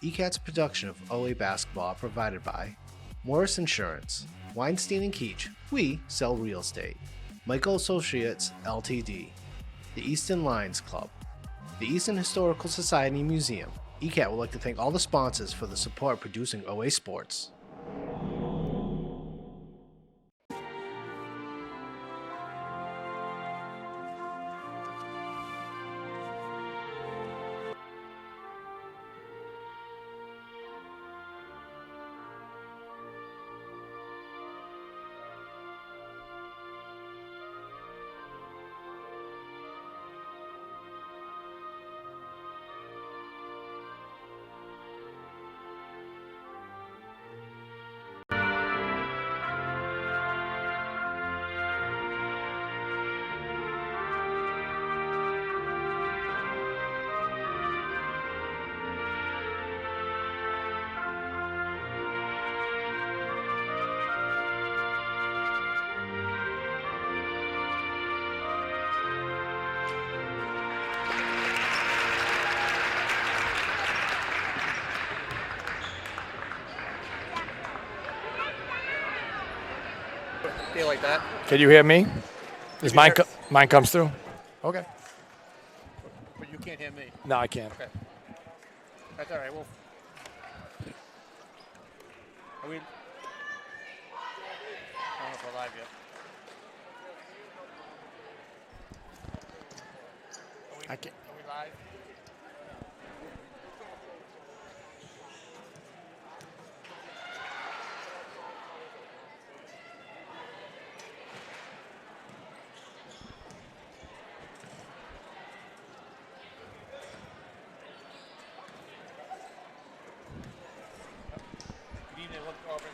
ECAT's production of OA basketball are provided by Morris Insurance, Weinstein and Keach, we sell real estate, Michael Associates Ltd, the Easton Lions Club, the Easton Historical Society Museum. ECAT would like to thank all the sponsors for the support producing OA Sports. Like that. Can you hear me? Is mine comes through? Okay. But you can't hear me. No, I can't. Okay. That's all right. Well, are we? I don't know if we're live yet. I can't. Are we live?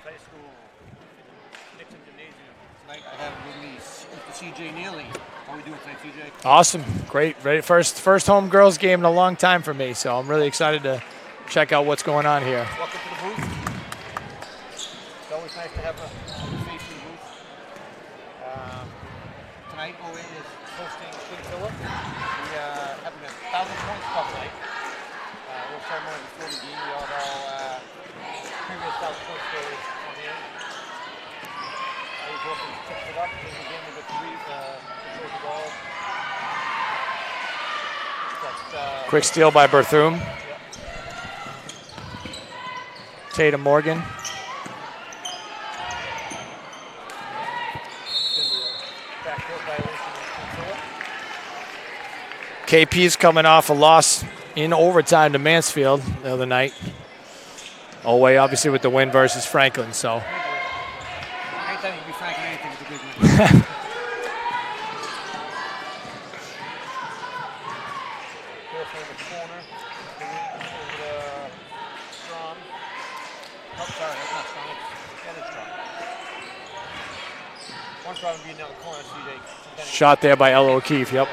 High School, Nixon Gym. Tonight I have with me CJ Neely. How are we doing tonight, CJ? Awesome, great, first home girls game in a long time for me, so I'm really excited to check out what's going on here. Welcome to the booth. It's always nice to have a face in the booth. Tonight OA is hosting Quinzilla. We are having a 1,000-point club night. We'll ceremony before the game. We all have previous 1,000-point scorers on here. He's working, picks it up, in the game with the three, controls the ball. That's, Quick steal by Berthum. Yep. Tatum Morgan. KP's coming off a loss in overtime to Mansfield the other night. OA obviously with the win versus Franklin, so. Anytime you can be Franklin, anything is a big win. Shot there by Ella O'Keefe, yep.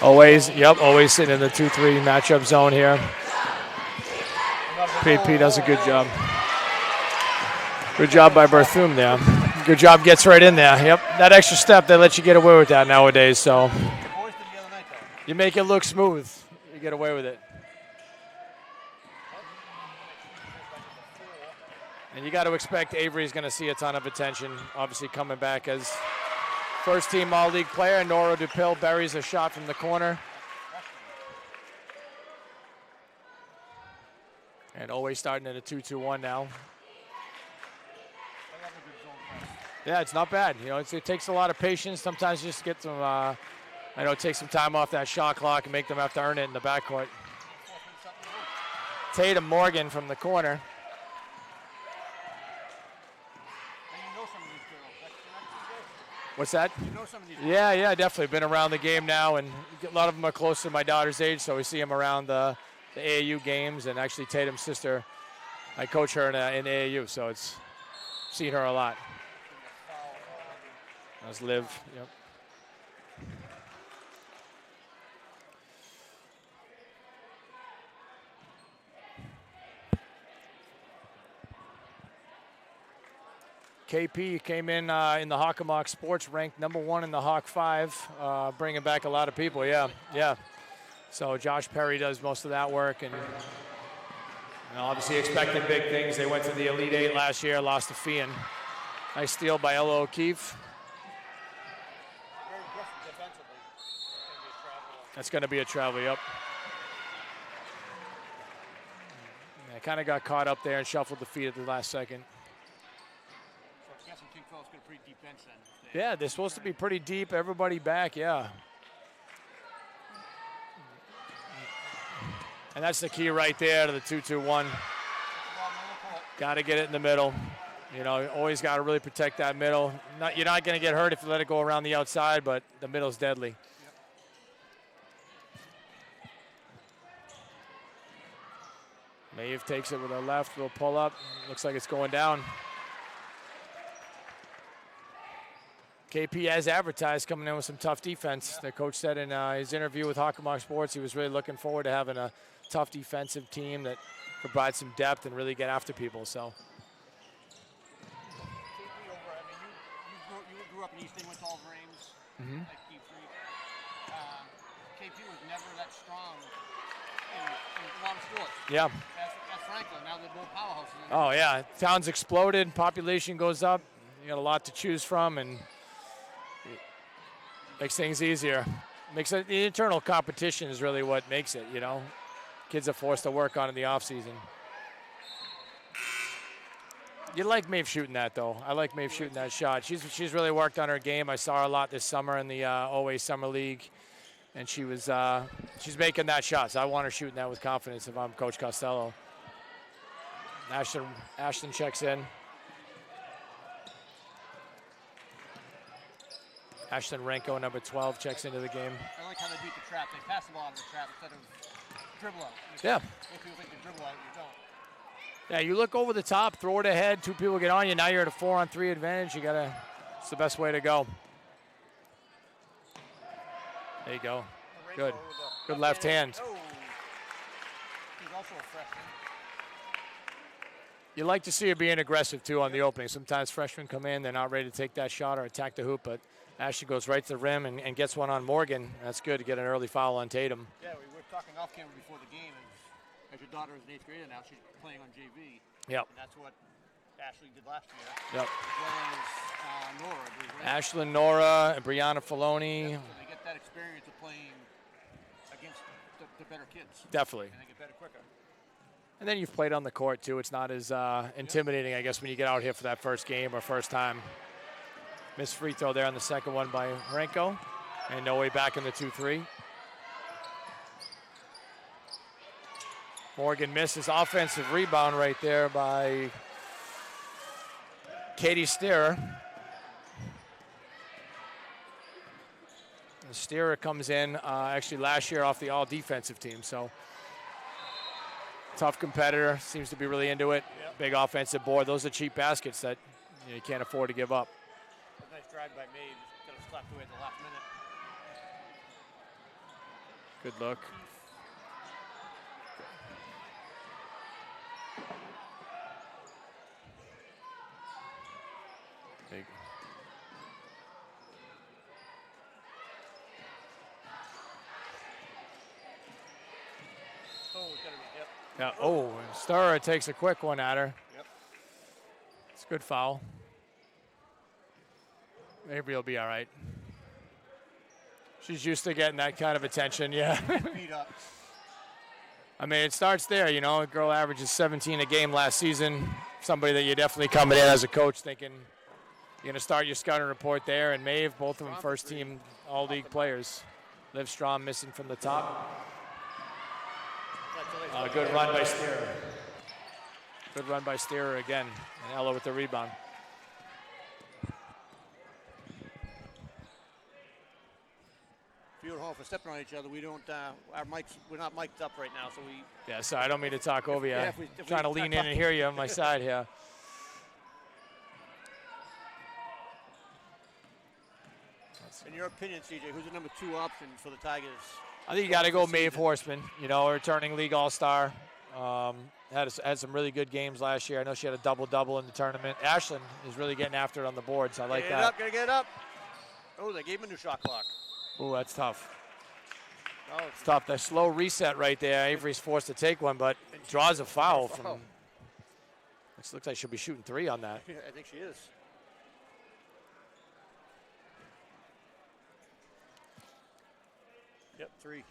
Always sitting in the 2-3 matchup zone here. PP does a good job. Good job by Berthum there. Good job, gets right in there. Yep, that extra step, they let you get away with that nowadays, so. You make it look smooth, you get away with it. And you got to expect Avery's going to see a ton of attention, obviously coming back as first-team All-League player. Nora DuPill buries a shot from the corner. And always starting at a 2-2-1 now. Yeah, it's not bad. You know, it takes a lot of patience. Sometimes you just get some, take some time off that shot clock and make them have to earn it in the backcourt. Tatum Morgan from the corner. What's that? You know some of these Yeah, definitely. Been around the game now, and a lot of them are close to my daughter's age, so we see them around the AAU games. And actually, Tatum's sister, I coach her in AAU, so it's seen her a lot. That's Liv, yep. KP came in the Hockomock Sports, ranked #1 in the Hawk 5, bringing back a lot of people. Yeah. So Josh Perry does most of that work, and obviously expecting big things. They went to the Elite 8 last year, lost to Fian. Nice steal by Ella O'Keefe. Very aggressive defensively. That's going to be a travel, yep. Yeah, kind of got caught up there and shuffled the feet at the last second. So I'm guessing King Philip's got a pretty deep bench then. Yeah, they're supposed to be pretty deep. Everybody back, yeah. And that's the key right there to the 2-2-1. Got to get it in the middle. Always got to really protect that middle. You're not going to get hurt if you let it go around the outside, but the middle's deadly. Yep. Maeve takes it with her left, little pull up. Looks like it's going down. KP, as advertised, coming in with some tough defense. The coach said in his interview with Hockomock Sports he was really looking forward to having a tough defensive team that provides some depth and really get after people. So. You grew up in Easton, went to all of Ames, like D3. KP was never that strong in a lot of sports. Yeah. As Franklin, now they're both powerhouses. Oh, yeah. Town's exploded, population goes up. You got a lot to choose from, and it makes things easier. The internal competition is really what makes it, Kids are forced to work on in the offseason. You like Maeve shooting that, though. I like Maeve shooting that shot. She's really worked on her game. I saw her a lot this summer in the OA Summer League, and she's making that shot. So I want her shooting that with confidence if I'm Coach Costello. Ashton checks in. Ashton Renko, number 12, checks into the game. I like how they beat the trap. They pass the ball out of the trap instead of dribble out. Yeah. Most people think they dribble out, you don't. Yeah, you look over the top, throw it ahead, 2 people get on you. Now you're at a 4-on-3 advantage. It's the best way to go. There you go. Good. Good left hand. Oh. He's also a freshman. You like to see her being aggressive, too, on the opening. Sometimes freshmen come in, they're not ready to take that shot or attack the hoop, but Ashley goes right to the rim and gets one on Morgan. That's good to get an early foul on Tatum. Yeah, we were talking off camera before the game. As your daughter is an 8th grader now, she's playing on JV. Yep. And that's what Ashley did last year. Yep. As well as Nora, I believe, right? Ashlyn, Nora, and Brianna Filoni. Yeah, so they get that experience of playing against the better kids. Definitely. And they get better quicker. And then you've played on the court, too. It's not as intimidating, I guess, when you get out here for that first game or first time. Missed free throw there on the second one by Renko. And no way back in the 2-3. Morgan misses offensive rebound right there by Katie Steerer. And Steerer comes in actually last year off the all-defensive team, so tough competitor, seems to be really into it. Yep. Big offensive board. Those are cheap baskets that you can't afford to give up. A nice drive by Maeve, just got it slapped away at the last minute. Good look. Big. Oh, it's gotta be, yep. Yeah. Oh, Sturra takes a quick one at her. Yep. It's a good foul. Maybe he'll be all right. She's used to getting that kind of attention, yeah. Beat up. I mean, it starts there, A girl averages 17 a game last season. Somebody that you're definitely coming in as a coach thinking you're going to start your scouting report there. And Maeve, both of them first-team all-league players. Liv Strom missing from the top. Good run by Steerer. Good run by Steerer again. And Ella with the rebound. If you're at home for stepping on each other, we don't. We're not mic'd up right now, so we. Yeah, sorry, I don't mean to talk over you. If we trying to lean in and hear you on my side here. In your opinion, CJ, who's the number 2 option for the Tigers? I think you got to go Maeve Horseman, a returning league all-star. Had some really good games last year. I know she had a double-double in the tournament. Ashlyn is really getting after it on the boards. I like that. Gotta get it up. Oh, they gave him a new shot clock. Ooh, that's tough. Oh, It's tough. The slow reset right there. Avery's forced to take one, but draws a foul from. It looks like she'll be shooting 3 on that. I think she is. Yep, 3.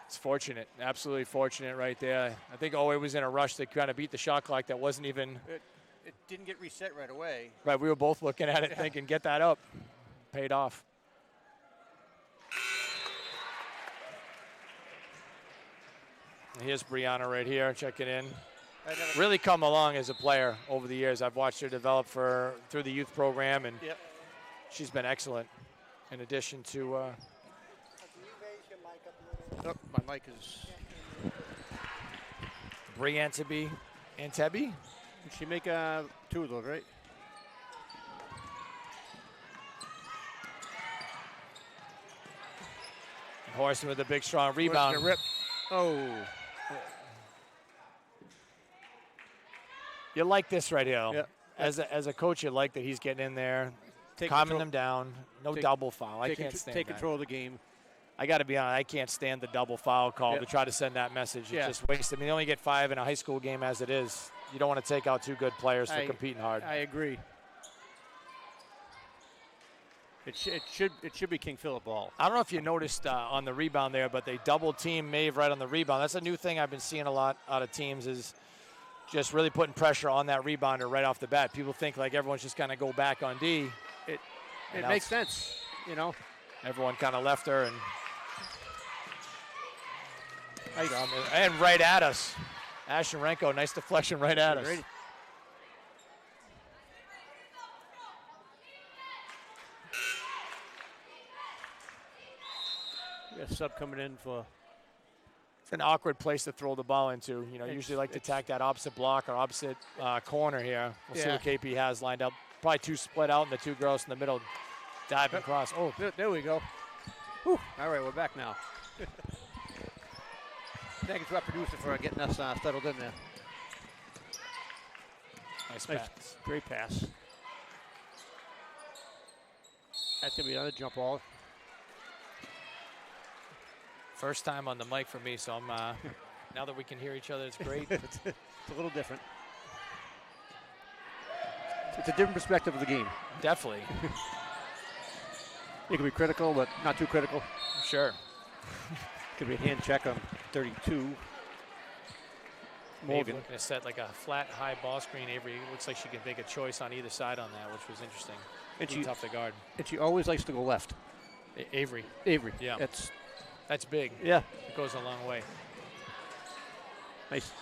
It's fortunate, absolutely fortunate right there. I think Owe was in a rush to kind of beat the shot clock that wasn't even. It didn't get reset right away. Right, we were both looking at it thinking, get that up. Paid off. And here's Brianna right here checking in. Really come along as a player over the years. I've watched her develop through the youth program, and she's been excellent. In addition to, Oh, my mic is. Briantaby Antebby. Did she make 2 of those, right? Horson with a big, strong rebound. Rip. Oh. You like this right here. Yeah. As a coach, you like that he's getting in there, Take calming control. them down. No double foul. I can't stand Take that. control of the game. I got to be honest, I can't stand the double foul call to try to send that message. It's just wasted. I mean, they only get 5 in a high school game as it is. You don't want to take out 2 good players for competing hard. I agree. It should be King Philip ball. I don't know if you noticed on the rebound there, but they double team Maeve right on the rebound. That's a new thing I've been seeing a lot out of teams is just really putting pressure on that rebounder right off the bat. People think like everyone's just going to go back on D. It makes sense, you know. Everyone kind of left her and right at us. Asherenko, nice deflection right at us. Ready? We got a sub coming in for. It's an awkward place to throw the ball into. You know, usually like to attack that opposite block or opposite corner here. We'll see what KP has lined up. Probably 2 split out and the 2 girls in the middle diving across. Oh, there we go. Whew. All right, we're back now. Thank you to our producer for getting us settled in there. Nice pass. Great pass. That's going to be another jump ball. First time on the mic for me, so I'm now that we can hear each other, it's great. It's a little different. It's a different perspective of the game. Definitely. It can be critical, but not too critical. Sure. Could be a hand check on 32. Maybe looking to set like a flat, high ball screen. Avery looks like she can make a choice on either side on that, which was interesting. And she's tough to guard. And she always likes to go left. Avery. Yeah. That's big. Yeah. It goes a long way. Nice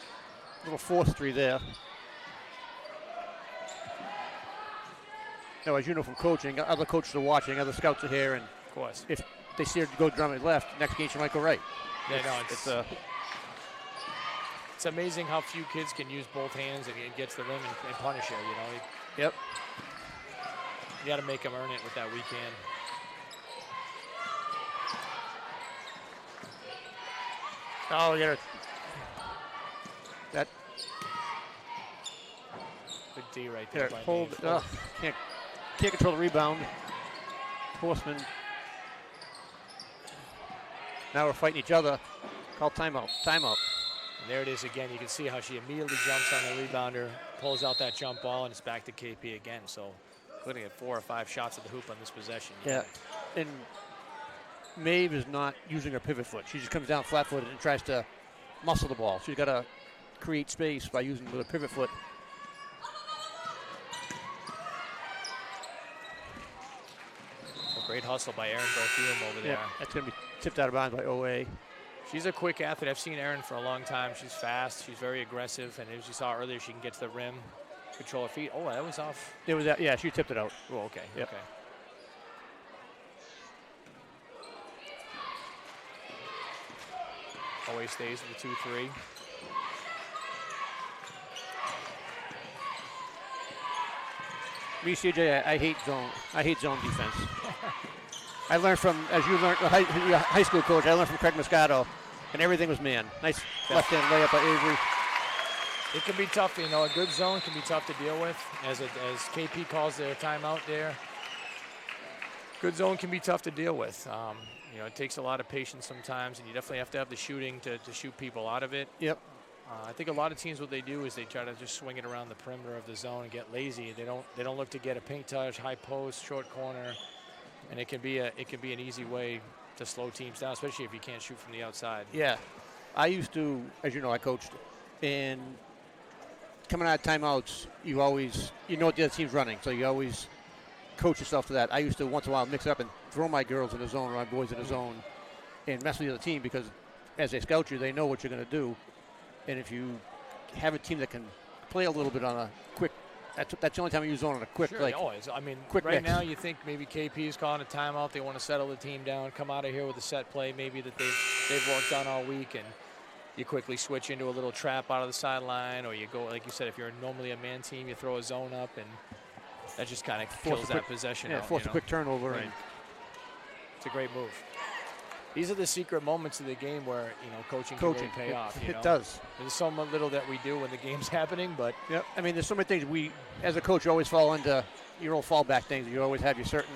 little forestry there. Now, as you know from coaching, other coaches are watching, other scouts are here, and of course, if they see her go drum it left, next game she might go right. Yeah, it's amazing how few kids can use both hands and it gets the rim and punish her. You know. Yep. You got to make them earn it with that weak hand. Oh, yeah. That. Good D right there. Hold. Can't control the rebound. Horseman. Now we're fighting each other. Call timeout. Timeout. And there it is again. You can see how she immediately jumps on the rebounder, pulls out that jump ball, and it's back to KP again. So looking at 4 or 5 shots at the hoop on this possession. Yeah. And Maeve is not using her pivot foot. She just comes down flat-footed and tries to muscle the ball. She's got to create space by using the pivot foot. A great hustle by Erin Barthium over there. Yeah, that's going to be tipped out of bounds by OA. She's a quick athlete. I've seen Erin for a long time. She's fast. She's very aggressive. And as you saw earlier, she can get to the rim, control her feet. Oh, that was off. It was that. Yeah, she tipped it out. Oh, okay. Yep. Okay. Always stays with the 2-3. Me, CJ, I hate zone. I hate zone defense. I learned from, as you learned, your high school coach, I learned from Craig Moscato, and everything was man. Nice left-hand layup by Avery. It can be tough, you know, a good zone can be tough to deal with, as KP calls their timeout there. Good zone can be tough to deal with. You know, it takes a lot of patience sometimes, and you definitely have to have the shooting to shoot people out of it. Yep. I think a lot of teams, what they do is they try to just swing it around the perimeter of the zone and get lazy. They don't look to get a paint touch, high post, short corner, and it can be an easy way to slow teams down, especially if you can't shoot from the outside. Yeah. I used to, as you know, I coached, and coming out of timeouts, you know what the other team's running, so you always coach yourself to that. I used to once in a while mix it up and throw my girls in the zone or my boys in the zone and mess with the other team, because as they scout you, they know what you're going to do. And if you have a team that can play a little bit on a quick, that's the only time you use zone on a quick, sure, like, always. I mean, quick right mix. now you think maybe KP is calling a timeout. They want to settle the team down, come out of here with a set play maybe that they've worked on all week, and you quickly switch into a little trap out of the sideline, or you go, like you said, if you're normally a man team, you throw a zone up, and that just kind of kills that possession. Yeah, force a quick turnover. Right. And it's a great move. These are the secret moments of the game where, you know, coaching can really pay off. You know? It does. There's so little that we do when the game's happening, but yep. I mean, there's so many things we, as a coach, always fall into your old fallback things. You always have your certain,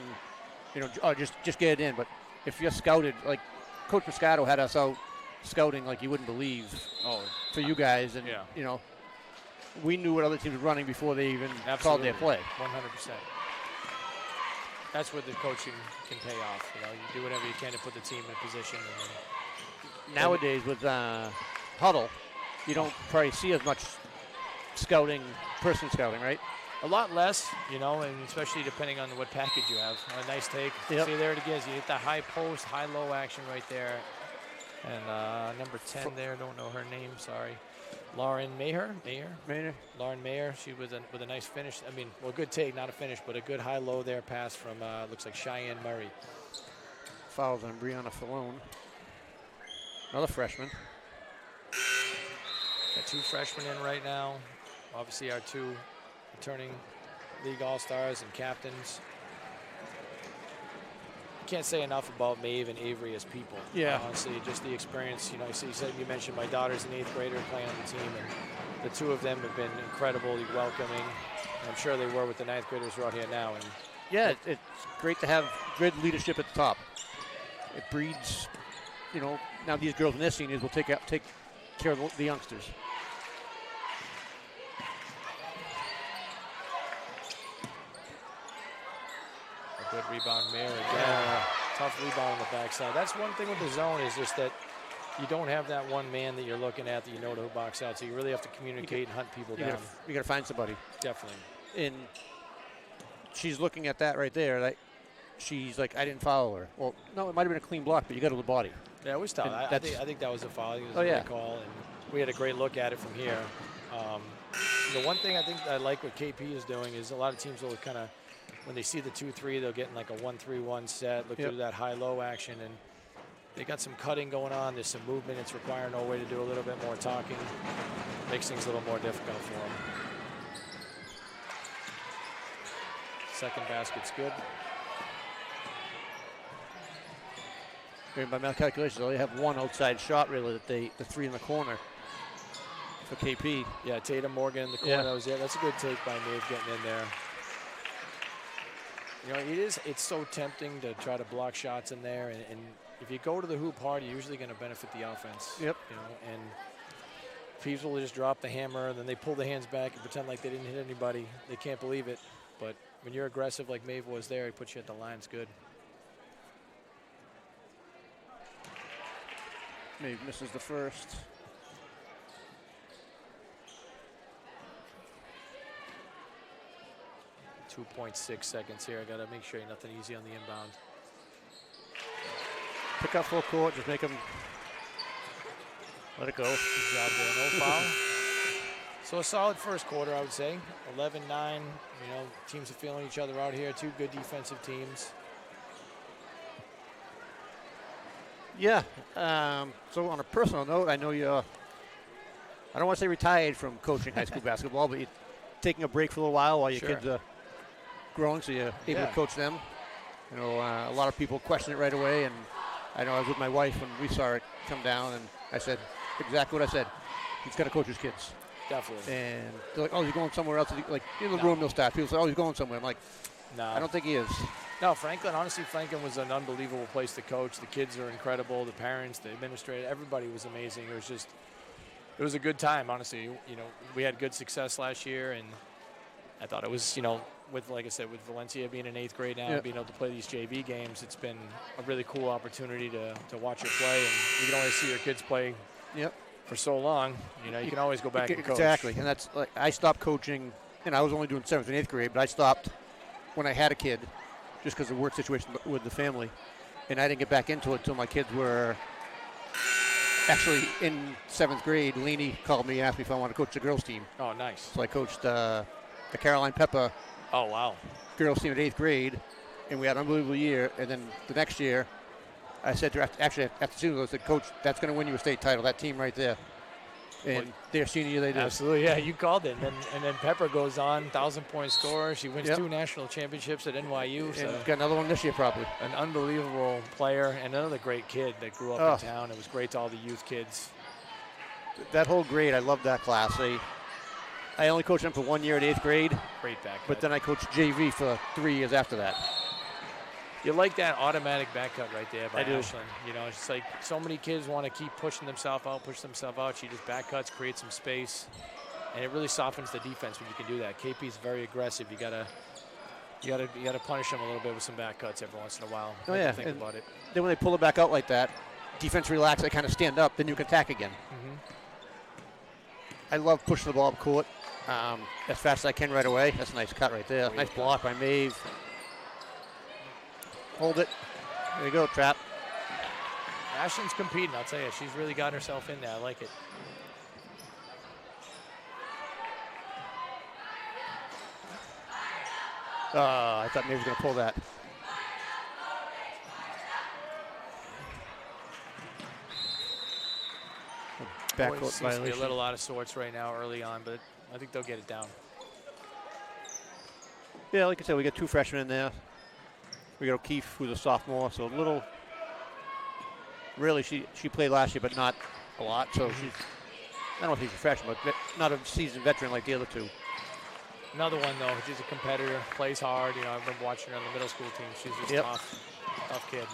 you know, oh, just get it in. But if you're scouted, like Coach Moscato had us out scouting like you wouldn't believe. Oh, for you guys, and you know, we knew what other teams were running before they even called their play. 100%. That's where the coaching can pay off. You know, you do whatever you can to put the team in position. And nowadays with huddle, you don't probably see as much scouting, person scouting, right? A lot less, you know, and especially depending on what package you have. A nice take. Yep. See, there it is. You hit the high post, high-low action right there. And number 10 there, don't know her name, sorry. Lauren Mayer. Lauren Mayer, she was with a nice finish. I mean, well, good take, not a finish, but a good high-low there pass from, looks like Cheyenne Murray. Fouls on Brianna Falone. Another freshman. Got two freshmen in right now. Obviously, our two returning league all-stars and captains. Can't say enough about Maeve and Avery as people. Yeah. Honestly, just the experience. You know, you mentioned my daughter's an 8th grader playing on the team, and the two of them have been incredibly welcoming. I'm sure they were with the 9th graders who are out here now. And yeah, it's great to have good leadership at the top. It breeds, you know, now these girls and their seniors will take care of the youngsters. Good rebound there again. Tough rebound on the backside. That's one thing with the zone, is just that you don't have that one man that you're looking at that you know to box out. So you really have to communicate and hunt people down. You got to find somebody. Definitely. And she's looking at that right there. Like, she's like, I didn't foul her. Well, no, it might have been a clean block, but you got to the body. Yeah, it was tough. I think that was a foul. It was a good call, and we had a great look at it from here. The one thing I think I like what KP is doing is a lot of teams will kind of, when they see the 2-3, they'll get in like a 1-3-1 set, look through that high-low action, and they got some cutting going on. There's some movement. It's requiring Norway to do a little bit more talking. Makes things a little more difficult for them. Second basket's good. By my calculations, they only have one outside shot, really, the three in the corner for KP. Yeah, Tatum Morgan in the corner. Yeah. That's a good take by Maeve getting in there. You know, it's so tempting to try to block shots in there, and if you go to the hoop hard, you're usually going to benefit the offense. Yep. You know, and people will just drop the hammer, and then they pull the hands back and pretend like they didn't hit anybody. They can't believe it. But when you're aggressive like Maeve was there, he puts you at the line. It's good. Maeve misses the first. .6 seconds here. I got to make sure nothing easy on the inbound. Pick up full court. Just make them let it go. Good job there. No foul. So a solid first quarter, I would say. 11-9. You know, teams are feeling each other out here. Two good defensive teams. Yeah. So on a personal note, I know you're, I don't want to say retired from coaching high school basketball, but you're taking a break for a little while your kids are growing, so you're able to coach them. You know, a lot of people question it right away, and I know I was with my wife when we saw it come down, and I said exactly what I said. He's got to coach his kids. Definitely. And they're like, oh, he's going somewhere else. Like, in the room, they'll start. People say, oh, he's going somewhere. I'm like, no. I don't think he is. No, Franklin, honestly, Franklin was an unbelievable place to coach. The kids are incredible. The parents, the administrator, everybody was amazing. It was a good time, honestly. You know, we had good success last year, and I thought it was, you know, like I said, with Valencia being in 8th grade now, and being able to play these JV games, it's been a really cool opportunity to watch you play, and you can only see your kids play for so long. You know, you can always go back and coach. Exactly, and that's like I stopped coaching, and I was only doing 7th and 8th grade, but I stopped when I had a kid, just because of the work situation with the family, and I didn't get back into it until my kids were actually in 7th grade. Leanie called me and asked me if I wanted to coach the girls team. Oh, nice. So I coached the Caroline Pepper girls team at 8th grade, and we had an unbelievable year. And then the next year, I said to her, after season, I said, Coach, that's going to win you a state title, that team right there. And their senior year, they did. Absolutely, yeah, you called it. And then Pepper goes on, 1,000-point scorer. She wins 2 national championships at NYU. And so got another one this year, probably. An unbelievable player and another great kid that grew up in town. It was great to all the youth kids. That whole grade, I loved that class. I only coached them for 1 year at 8th grade. Great back. But then I coached JV for 3 years after that. You like that automatic back cut right there by I do. Ashlyn. You know, it's just like so many kids want to keep pushing themselves out. She just back cuts, creates some space, and it really softens the defense when you can do that. KP's very aggressive. You gotta punish them a little bit with some back cuts every once in a while. Oh yeah, think about it. Then when they pull it back out like that, defense relax, they kind of stand up, then you can attack again. I love pushing the ball up court as fast as I can right away. That's a nice cut right there. Nice block by Maeve. Hold it. There you go, trap. Ashlyn's competing, I'll tell you. She's really got herself in there. I like it. I thought Maeve was going to pull that. Always Backcourt seems to be a violation. little out of sorts right now early on, but I think they'll get it down. Yeah, like I said, we got 2 freshmen in there. We got O'Keefe, who's a sophomore, so a little. Really, she played last year, but not a lot. So she's, I don't know if she's a freshman, but not a seasoned veteran like the other 2. Another one though, she's a competitor, plays hard. You know, I remember watching her on the middle school team. She's just tough kid.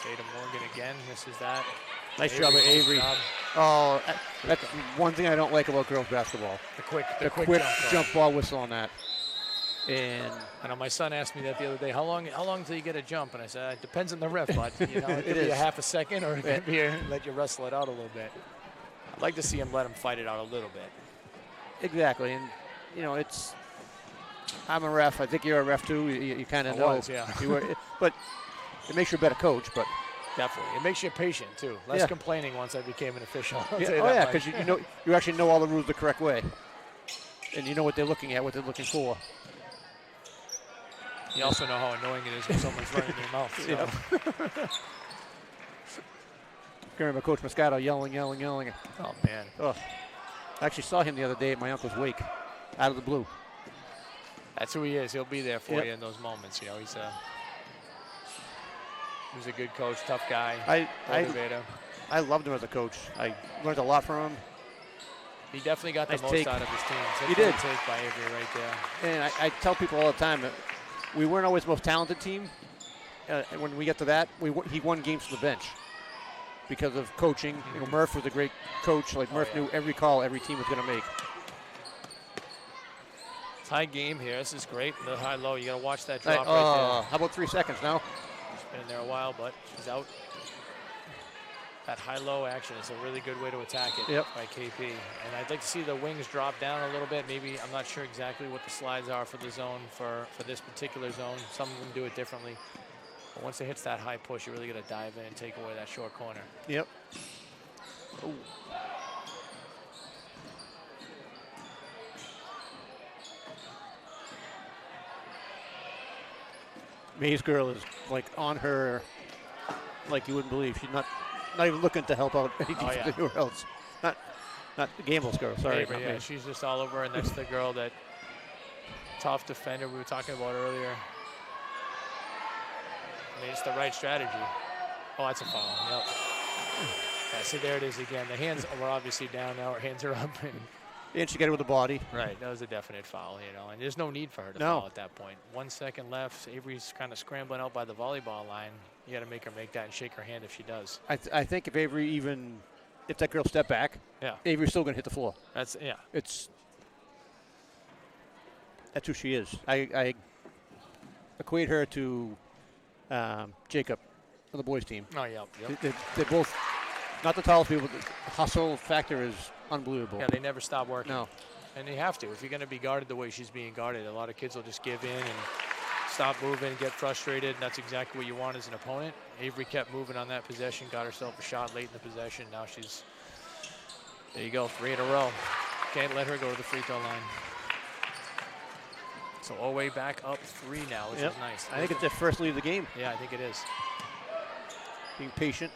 Tatum Morgan again. Misses that. Nice job by Avery. Oh, that's one thing I don't like about girls basketball. The quick jump ball whistle on that. And I know my son asked me that the other day. How long till you get a jump? And I said, it depends on the ref, but you know, it could be a half a second, or it could be let you wrestle it out a little bit. I'd like to see him let him fight it out a little bit. Exactly, and you know, I'm a ref. I think you're a ref too. You kind of know. You were, but it makes you a better coach. But definitely, it makes you patient too. Less complaining once I became an official. Because you actually know all the rules the correct way, and you know what they're looking at, what they're looking for. You also know how annoying it is when someone's running their mouth. So. I remember Coach Moscato yelling. Oh, man. Oh. I actually saw him the other day at my uncle's wake, out of the blue. That's who he is. He'll be there for you in those moments. You know, he's a good coach, tough guy, motivator. I loved him as a coach. I learned a lot from him. He definitely got the most out of his teams. He did. Take by Avery right there. And I tell people all the time that we weren't always the most talented team. And when we get to that, he won games from the bench because of coaching. You know, Murph was a great coach. Like Murph knew every call every team was going to make. Tie game here. This is great. The high-low. You got to watch that drop right there. How about 3 seconds now? She's been in there a while, but she's out. That high-low action is a really good way to attack it by KP. And I'd like to see the wings drop down a little bit. Maybe I'm not sure exactly what the slides are for the zone, for this particular zone. Some of them do it differently. But once it hits that high push, you really got to dive in and take away that short corner. Yep. Ooh. May's girl is like on her, like you wouldn't believe. She's not even looking to help out anywhere else. Not Gamble's girl. Sorry. Avery, she's just all over, and that's the girl that tough defender we were talking about earlier. I mean, it's the right strategy. Oh, that's a foul. Yep. Yeah, see, there it is again. The hands were obviously down now. Her hands are up. And she got it with the body. Right, that was a definite foul, and there's no need for her to foul at that point. 1 second left. Avery's kind of scrambling out by the volleyball line. You got to make her make that and shake her hand if she does. I think if that girl stepped back, Avery's still going to hit the floor. That's who she is. I equate her to Jacob on the boys team. Oh, yeah. Yep. They're both not the tallest people, but the hustle factor is unbelievable. Yeah, they never stop working. No. And they have to. If you're going to be guarded the way she's being guarded, a lot of kids will just give in and stop moving, get frustrated, and that's exactly what you want as an opponent. Avery kept moving on that possession, got herself a shot late in the possession. Now she's, there you go, 3 in a row. Can't let her go to the free throw line. So Owe back up 3 now, which is nice. I think it's their first lead of the game. Yeah, I think it is. Being patient.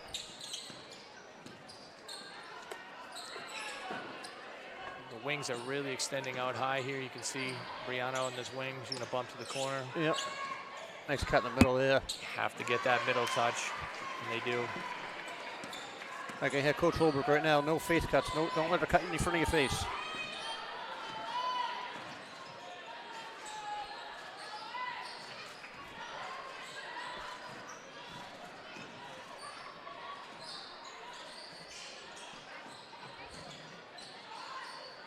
The wings are really extending out high here. You can see Brianna on this wing. She's going to bump to the corner. Yep. Nice cut in the middle there. Have to get that middle touch, and they do. Like I had Coach Holbrook right now, no face cuts. Don't let her cut in front of your face.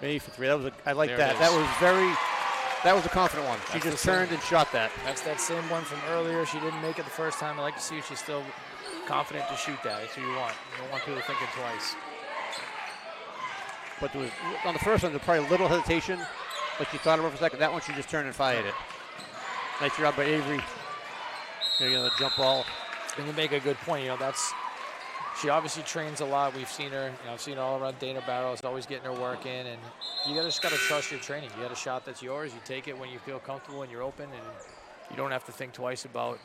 Maybe for 3. I like that. That was a confident one. She just turned and shot that. That's that same one from earlier. She didn't make it the first time. I like to see if she's still confident to shoot that. That's what you want. You don't want people thinking twice. But on the first one, there was probably a little hesitation. Like she thought of it for a second. That one, she just turned and fired it. Nice job by Avery. The jump ball. And you make a good point. She obviously trains a lot. We've seen her. I've seen her all around Dana Barrows, always getting her work in. And you just got to trust your training. You got a shot that's yours. You take it when you feel comfortable and you're open, and you don't have to think twice about.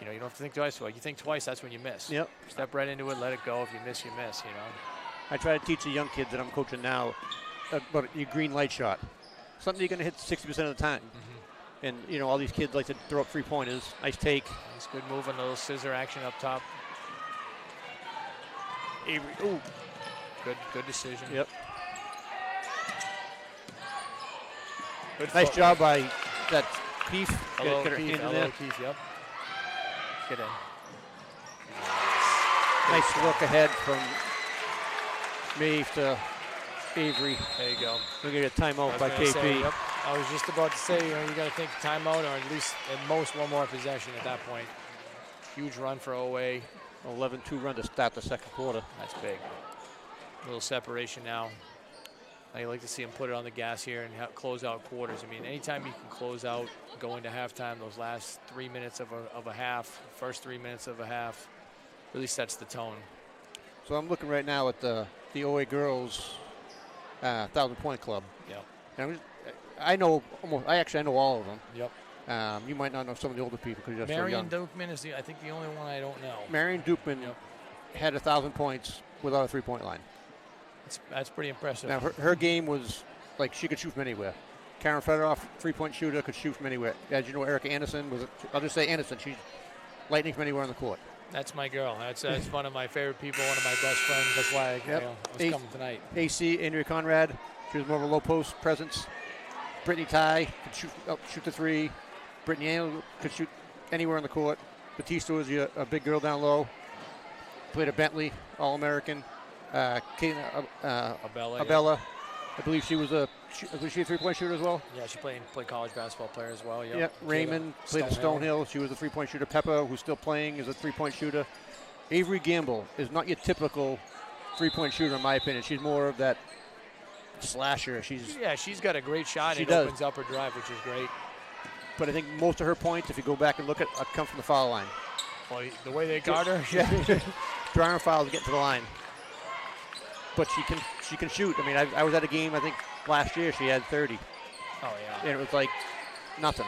You don't have to think twice about it. You think twice, that's when you miss. Yep. Step right into it. Let it go. If you miss, you miss. I try to teach the young kids that I'm coaching now about your green light shot. Something you're going to hit 60% of the time. Mm-hmm. And all these kids like to throw up 3-pointers. Nice take. Nice good move on a little scissor action up top. Avery, ooh, good decision. Yep. Nice job by that Keith. Hello, Keith, yep. Get in. Nice look ahead from Maeve to Avery. There you go. We're going to get a timeout by KP. Say, yep. I was just about to say, you got to think timeout or at least at most one more possession at that point. Huge run for OA. 11-2 run to start the second quarter. That's big. A little separation now. I like to see him put it on the gas here and close out quarters. I mean, anytime you can close out, go into halftime, those last 3 minutes of a half, first 3 minutes of a half, really sets the tone. So I'm looking right now at the OA girls 1,000-point club. Yep. And I know all of them. Yep. You might not know some of the older people because you're so young. Marion Dukman is I think the only one I don't know. Marion Dukman had 1,000 points without a 3-point line. That's pretty impressive. Now her game was like she could shoot from anywhere. Karen Fedoroff, 3-point shooter, could shoot from anywhere. As you know, Erica Anderson I'll just say Anderson. She's lightning from anywhere on the court. That's my girl. That's one of my favorite people, one of my best friends. That's why I was coming tonight. AC, Andrea Conrad, she was more of a low post presence. Brittany Ty could shoot the 3. Brittany Angel could shoot anywhere on the court. Batista was a big girl down low. Played at Bentley, All-American. Abella. I believe she was a 3-point shooter as well. Yeah, she played college basketball player as well. Yep. Raymond played at Stonehill. She was a 3-point shooter. Peppa, who's still playing, is a 3-point shooter. Avery Gamble is not your typical 3-point shooter, in my opinion. She's more of that slasher. She's got a great shot. It opens up her drive, which is great. But I think most of her points, if you go back and look at, come from the foul line. Well, the way they guard her, drawing fouls to get to the line. But she can shoot. I mean, I was at a game, I think, last year. She had 30. Oh, yeah. And it was like nothing.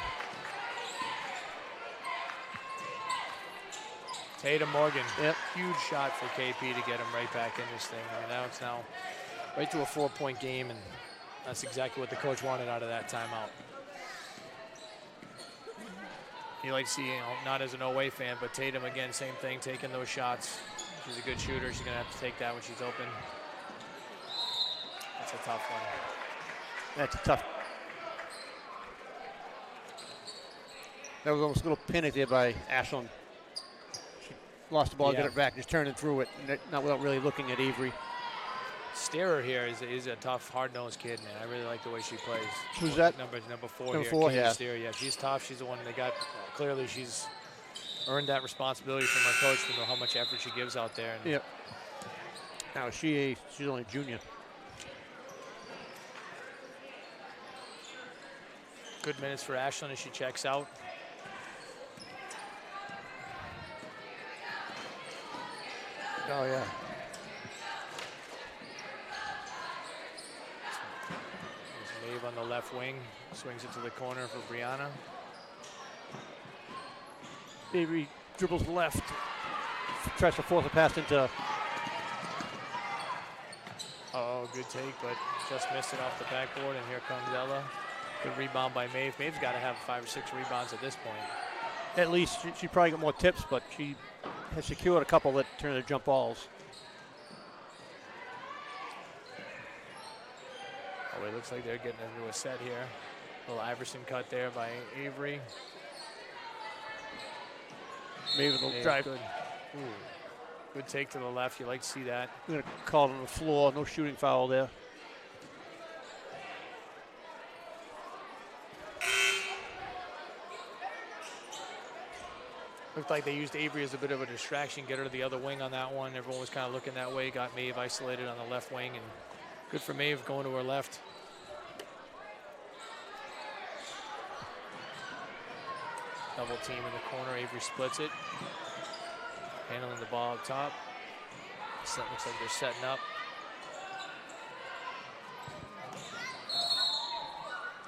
Tatum Morgan. Yep. Huge shot for KP to get him right back in this thing. I mean, now it's right to a 4-point game, and that's exactly what the coach wanted out of that timeout. you like to see, not as an OA fan, but Tatum again, same thing, taking those shots. She's a good shooter. She's gonna have to take that when she's open. That's a tough one. That's a tough. That was almost a little panic there by Ashland. She lost the ball, got it back, just turning through it, not without really looking at Avery. Starer here is a tough, hard-nosed kid, man. I really like the way she plays. Who's that? Number 4 Number here. 4, Katie Starer, yeah. She's tough. She's the one that got, clearly she's earned that responsibility from her coach to know how much effort she gives out there. And yep. Now she's only a junior. Good minutes for Ashland as she checks out. Oh, yeah. There's Maeve on the left wing. Swings it to the corner for Brianna. Avery dribbles left. Tries to force a pass into. Oh, good take, but just missed it off the backboard, and here comes Ella. Good rebound by Maeve. Maeve's got to have 5 or 6 rebounds at this point. At least she probably got more tips, but she has secured a couple that turn into jump balls. Oh, it looks like they're getting into a set here. A little Iverson cut there by Avery. Maeve will drive. Good. Ooh. Good take to the left. You like to see that. I'm going to call it on the floor. No shooting foul there. Looked like they used Avery as a bit of a distraction, get her to the other wing on that one. Everyone was kind of looking that way. Got Maeve isolated on the left wing, and good for Maeve going to her left. Double team in the corner. Avery splits it. Handling the ball up top. Looks like they're setting up.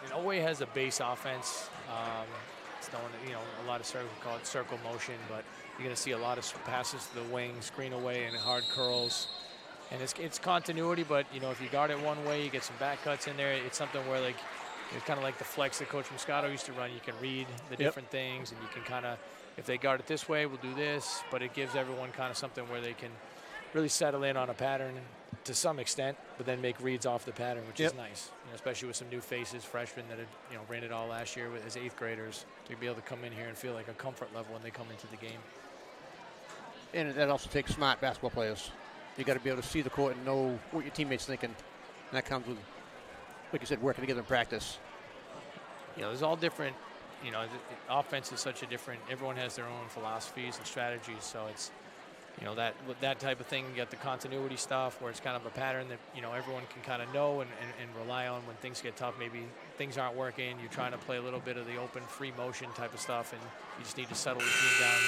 And OA has a base offense. It's known, a lot of circle, call it circle motion, but you're going to see a lot of passes to the wing, screen away, and hard curls. And it's continuity, but if you guard it one way, you get some back cuts in there. It's something where it's kind of like the flex that Coach Moscato used to run. You can read the different things, and you can kind of, if they guard it this way, we'll do this. But it gives everyone kind of something where they can really settle in on a pattern to some extent, but then make reads off the pattern, which is nice. Especially with some new faces, freshmen that had ran it all last year as 8th graders, to be able to come in here and feel like a comfort level when they come into the game. And that also takes smart basketball players. You got to be able to see the court and know what your teammates thinking. And that comes with, like you said, working together in practice. There's all different. Offense is such a different. Everyone has their own philosophies and strategies, so it's. That type of thing, you got the continuity stuff where it's kind of a pattern that, everyone can kind of know and rely on when things get tough. Maybe things aren't working. You're trying to play a little bit of the open, free motion type of stuff, and you just need to settle the team down,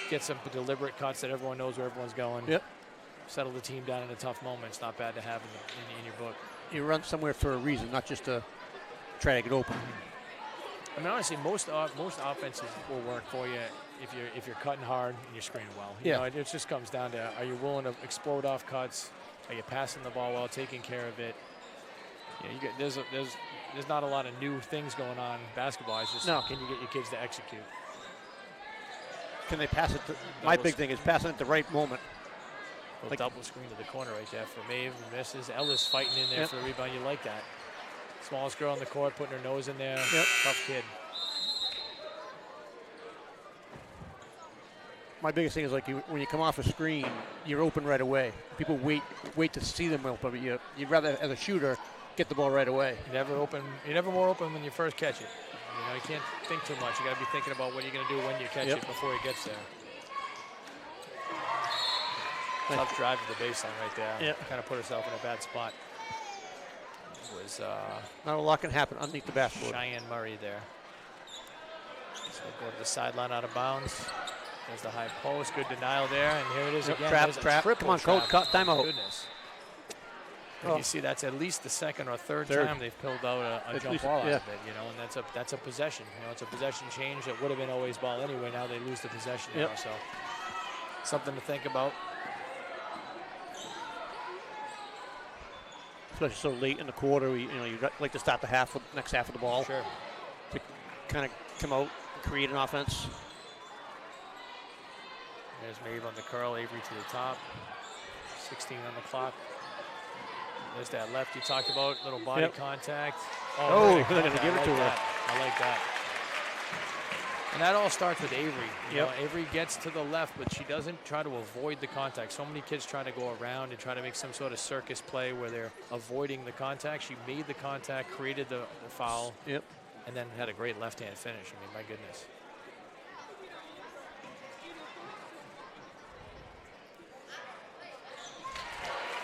get some deliberate cuts that everyone knows where everyone's going. Yep. Settle the team down in a tough moment. It's not bad to have in your book. You run somewhere for a reason, not just to try to get open. I mean, honestly, most offenses will work for you if you're cutting hard and you're screening well. It just comes down to, are you willing to explode off cuts? Are you passing the ball well, taking care of it? There's not a lot of new things going on basketball. It's just can you get your kids to execute? Can they pass it? My big thing is passing at the right moment. Double screen to the corner right there for Maeve. Misses. Ella's fighting in there for the rebound. You like that. Smallest girl on the court, putting her nose in there. Tough kid. My biggest thing is when you come off a screen, you're open right away. People wait to see them open, but you'd rather, as a shooter, get the ball right away. You're never more open when you first catch it. You can't think too much. You got to be thinking about what you're going to do when you catch it before it gets there. Tough drive to the baseline right there. Kind of put herself in a bad spot. It was not a lot can happen underneath the basketball. Cheyenne Murray there. So go to the sideline out of bounds. There's the high post. Good denial there. And here it is again. Trap. Come on, coach. Cut time out. Goodness. You see, that's at least the second or third time they've pulled out a jump ball out of it, and that's a possession. It's a possession change that would have been always ball anyway. Now they lose the possession now, so something to think about. Especially so late in the quarter, you like to start the next half of the ball. Sure. To kind of come out create an offense. There's Maeve on the curl, Avery to the top. 16 on the clock. There's that left you talked about, little body contact. Oh, great they're going to contact. give it to her. I like that. And that all starts with Avery. You Yep. know, Avery gets to the left, but she doesn't try to avoid the contact. So many kids try to go around and try to make some sort of circus play where they're avoiding the contact. She made the contact, created the foul, Yep. and then had a great left-hand finish. I mean, my goodness.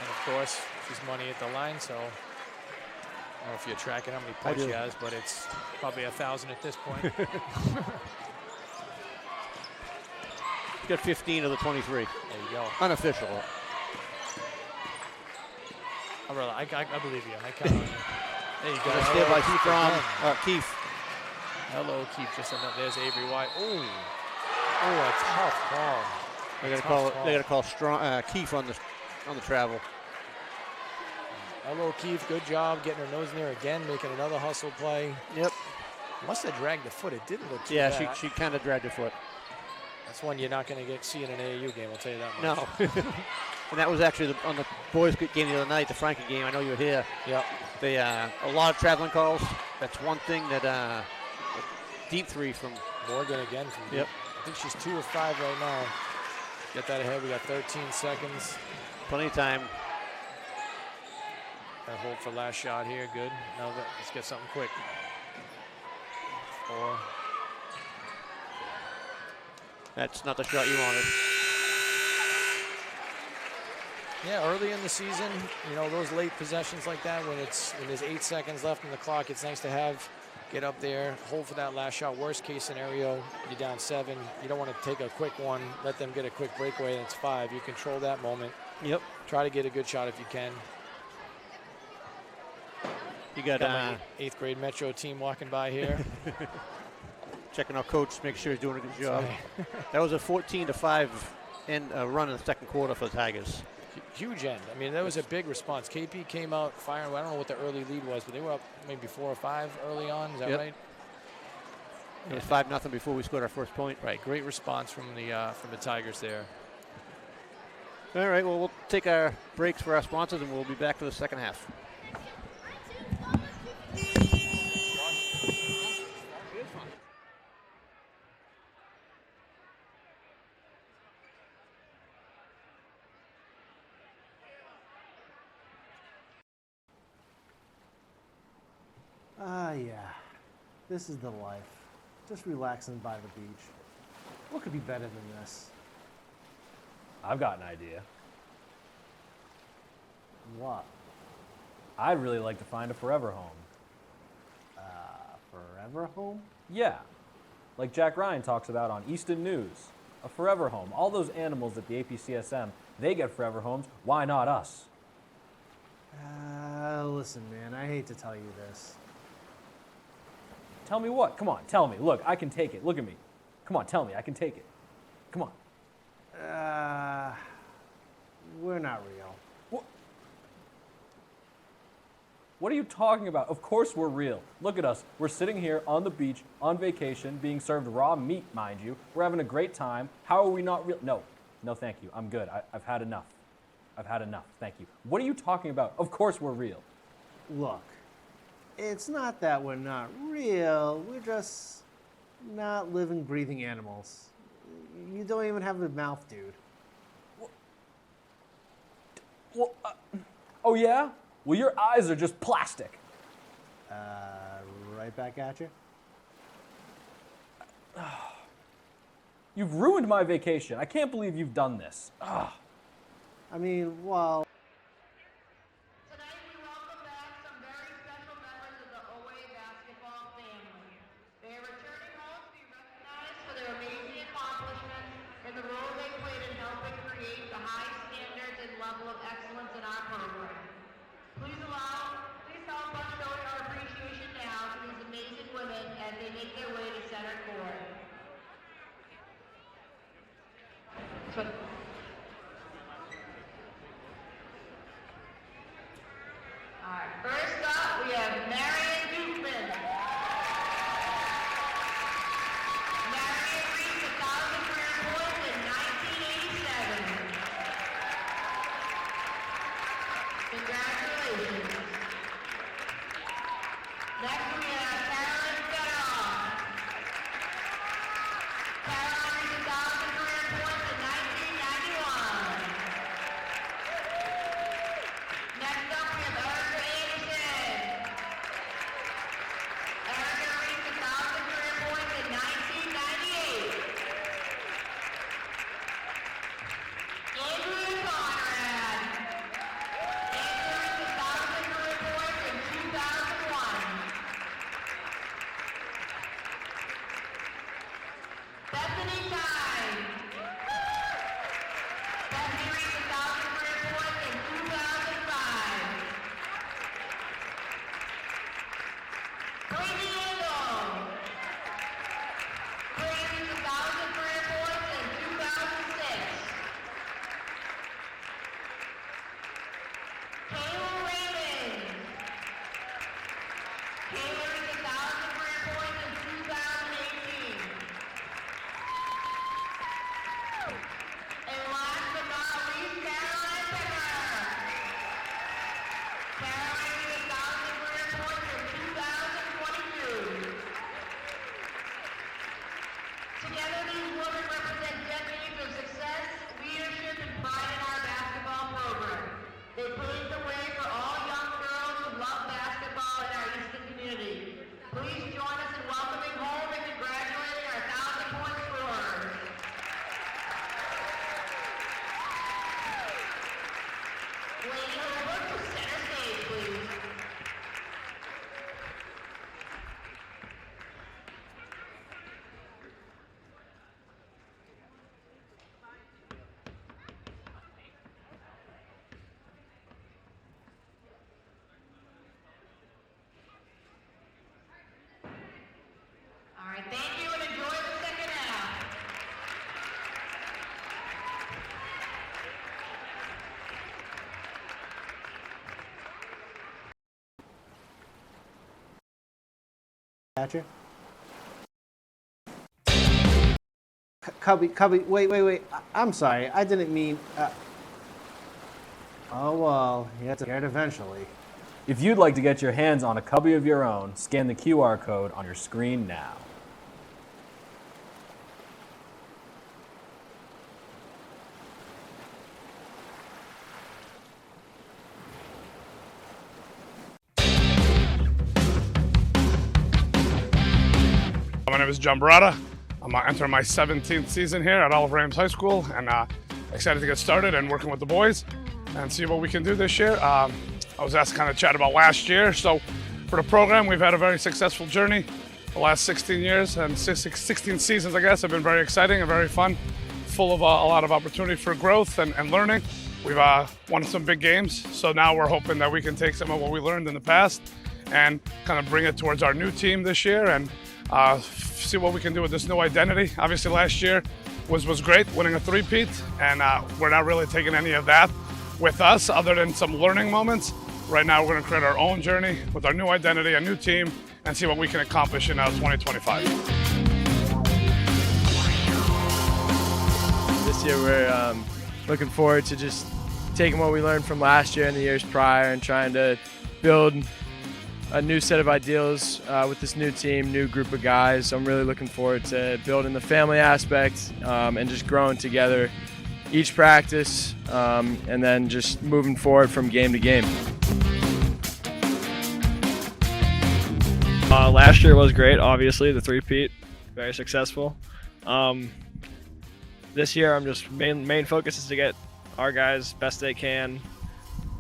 And of course, she's money at the line, so I don't know if you're tracking how many points she has, but it's probably 1,000 at this point. She's got 15 of the 23. There you go. Unofficial. I believe you. I count on you. There you go. Good steal by Keith. Hello, Keith. Just enough. There's Avery White. Oh, a tough call. They got to call strong Keith on the travel. Hello, Keith. Good job getting her nose in there again, making another hustle play. Yep. Must have dragged the foot. It didn't look too Yeah, bad. she kind of dragged her foot. That's one you're not going to see in an AAU game. I'll tell you that No. much. And that was actually on the boys' game the other night, the Frankie game. I know you were here. Yep. They a lot of traveling calls. That's one thing that deep three from Morgan again from deep. Yep. I think she's 2 of 5 right now. Get that ahead. We got 13 seconds. plenty of time. That hold for last shot here. Good. Now let's get something quick. 4. That's not the shot you wanted. Yeah, early in the season, you know, those late possessions like that, when there's 8 seconds left on the clock, it's nice to get up there, hold for that last shot. Worst case scenario, you're down 7. You don't want to take a quick one, let them get a quick breakaway, and it's 5. You control that moment. Yep. Try to get a good shot if you can. You got my 8th grade Metro team walking by here. checking our coach, make sure he's doing a good job. That was a 14-5 run in the second quarter for the Tigers. Huge end. I mean, that was a big response. KP came out firing. I don't know what the early lead was, but they were up maybe 4 or 5 early on. Is that right? It was 5-0 before we scored our first point. Right. Great response from the Tigers there. All right. Well, we'll take our breaks for our sponsors, and we'll be back for the second half. Yeah. This is the life. Just relaxing by the beach. What could be better than this? I've got an idea. What? I'd really like to find a forever home. Forever home? Yeah, like Jack Ryan talks about on Easton News. A forever home. All those animals at the APCSM, they get forever homes. Why not us? Listen, man, I hate to tell you this. Tell me what? Come on, tell me. Look, I can take it. Look at me. Come on, tell me. I can take it. Come on. We're not real. What are you talking about? Of course we're real. Look at us. We're sitting here on the beach, on vacation, being served raw meat, mind you. We're having a great time. How are we not real? No, thank you. I'm good. I've had enough. I've had enough. Thank you. What are you talking about? Of course we're real. Look, it's not that we're not real. We're just not living, breathing animals. You don't even have a mouth, dude. Well, oh yeah? Well, your eyes are just plastic. Right back at you. You've ruined my vacation. I can't believe you've done this. I mean, well... Tonight we welcome back some very special members of the OA basketball family. They are returning home to be recognized for their amazing accomplishments and the role they played in helping create the high standards and level of excellence in our program. Please help us show our appreciation now to these amazing women as they make their way to center court. All right, first up, we have Marion Dukeman. Congratulations. Next we have Carolyn Federoff. Carolyn reached 1,000 career points in 1991. Next up we have Erica Anderson. Erica reached 1,000 career points in 1998. Andrea Conrad. Andrea reached 1,000 career points in 2001. Bethany Time. Bethany reached 1,000 career points in 2005. Brady Engel. Brady reached 1,000 career points in 2006. Kayla Raymond. Kayla reached 1,000 career points in 2018. And last but not least, Caroline Picker. Caroline reached 1,000 career points in 2022. Together, these women represent decades of success, leadership, and pride in our basketball program. They paved the way for all young girls who love basketball in our Easton community. Please join us in welcoming home and congratulating our 1,000-point scorers. Lady Herbert to center stage, please. All right, thank you and enjoy the second half. Catcher. Cubby, wait. I'm sorry. I didn't mean. Oh, well, you have to get it eventually. If you'd like to get your hands on a cubby of your own, scan the QR code on your screen now. My name is John Barata. I'm entering my 17th season here at Oliver Ames High School, and excited to get started and working with the boys and see what we can do this year. I was asked to kind of chat about last year. So for the program, we've had a very successful journey. The last 16 years and 16 seasons, I guess, have been very exciting and very fun, full of a lot of opportunity for growth and learning. We've won some big games, so now we're hoping that we can take some of what we learned in the past and kind of bring it towards our new team this year and see what we can do with this new identity. Obviously last year was great, winning a three-peat, and we're not really taking any of that with us other than some learning moments. Right now we're going to create our own journey with our new identity, a new team, and see what we can accomplish in 2025. This year we're looking forward to just taking what we learned from last year and the years prior and trying to build a new set of ideals with this new team, new group of guys. So I'm really looking forward to building the family aspect and just growing together each practice and then just moving forward from game to game. Last year was great, obviously, the three-peat, very successful. This year, I'm just main focus is to get our guys best they can